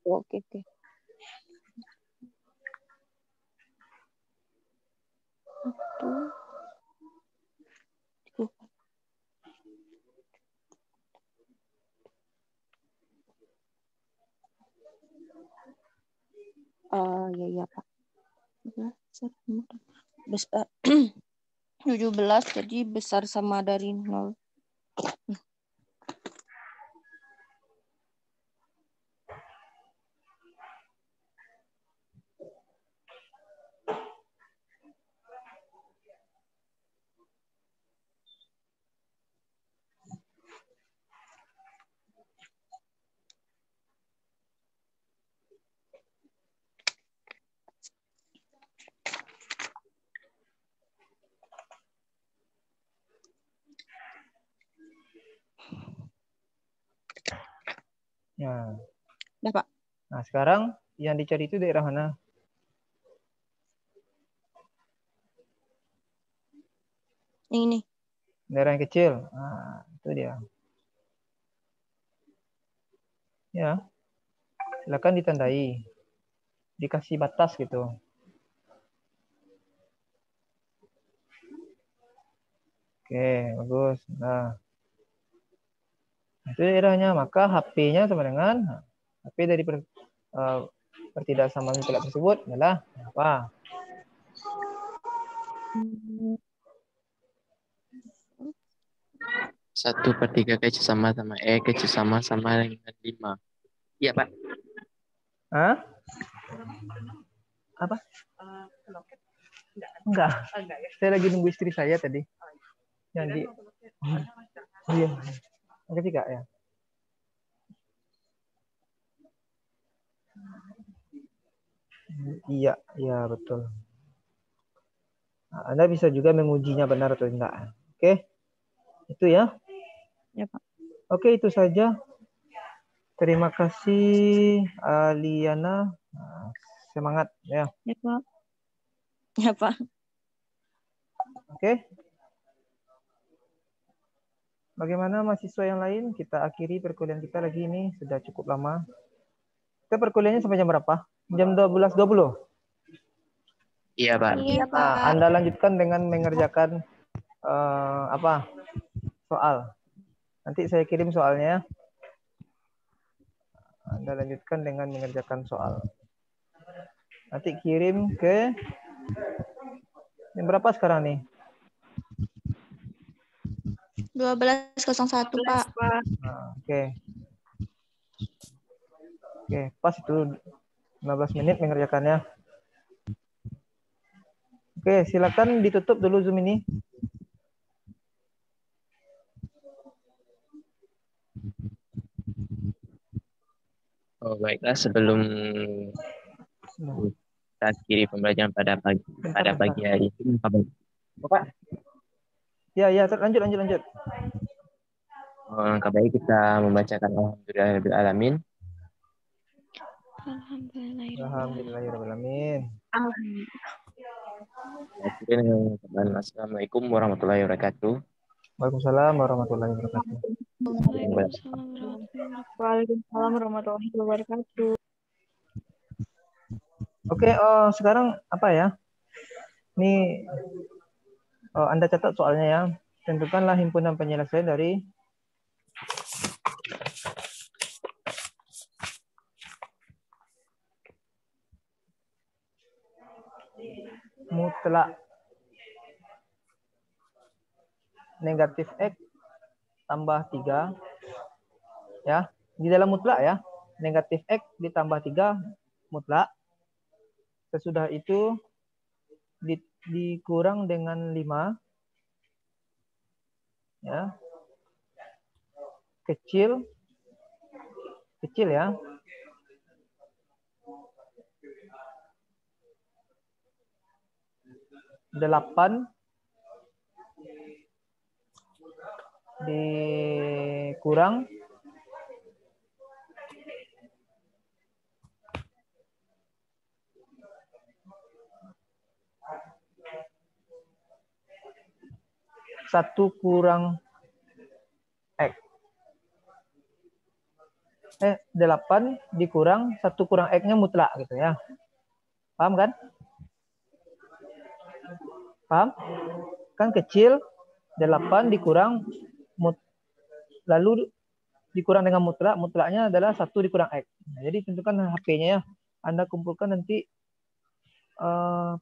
Oke, oke. Ya Pak. Besar 17 jadi besar sama dari 0. Ya. Udah, Pak. Nah, sekarang yang dicari itu daerah mana? Ini. Daerah yang kecil. Nah, itu dia. Ya. Silakan ditandai. Dikasih batas gitu. Oke, bagus. Nah, itu daerahnya. Maka HP-nya sama dengan HP dari pertidaksamaan mutlak tersebut adalah apa? Satu per 3 kecil sama kecil sama dengan 5. Iya, Pak. Hah? Apa? Enggak. Saya lagi nunggu istri saya tadi. Yang di... Oh, iya. Yang ketiga ya. Iya, iya betul. Nah, Anda bisa juga mengujinya benar atau enggak. Oke. Itu ya. Ya, Pak. Oke, itu saja. Terima kasih Liana. Nah, semangat ya. Ya, Pak. Ya, Pak. Oke. Bagaimana mahasiswa yang lain? Kita akhiri perkuliahan kita lagi ini. Sudah cukup lama. Kita perkuliahannya sampai jam berapa? Jam 12.20. Iya, Pak. Iya, Pak. Nah, Anda lanjutkan dengan mengerjakan soal. Nanti saya kirim soalnya. Anda lanjutkan dengan mengerjakan soal. Nanti kirim ke jam berapa sekarang nih? 12.01, Pak. Nah, oke. Oke, pas itu 15 menit mengerjakannya. Oke, silakan ditutup dulu Zoom ini. Oh, baiklah, sebelum kita akhiri pembelajaran pada pagi hari ini. Bapak. Ya, lanjut. Langkah baik kita membacakan Alhamdulillahirrahmanirrahim. Alhamdulillahirrahmanirrahim. Assalamualaikum warahmatullahi wabarakatuh. Waalaikumsalam warahmatullahi wabarakatuh. Waalaikumsalam warahmatullahi wabarakatuh. Oke, sekarang apa ya? Ini Anda catat soalnya ya. Tentukanlah himpunan penyelesaian dari mutlak negatif X tambah 3 ya. Di dalam mutlak ya. Negatif X ditambah 3 mutlak. Sesudah itu dikurang dengan 5 ya. Kecil ya. Delapan dikurang 1 kurang X. 8 dikurang 1 kurang X-nya mutlak gitu ya. Paham kan? Paham? Kan kecil 8 dikurang lalu dikurang dengan mutlak, mutlaknya adalah 1 dikurang X. Nah, jadi tentukan HP-nya ya. Anda kumpulkan nanti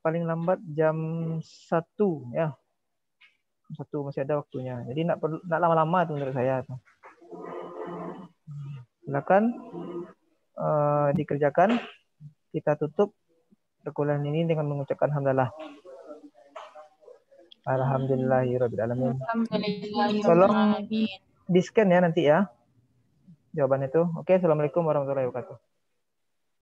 paling lambat jam 1 ya. 1 masih ada waktunya. Jadi enggak lama-lama tuh menurut saya tuh. Silakan dikerjakan. Kita tutup perkuliahan ini dengan mengucapkan hamdalah. Alhamdulillahirabbil alamin. Tolong di-scan ya nanti ya jawaban itu. Oke, assalamualaikum warahmatullahi wabarakatuh.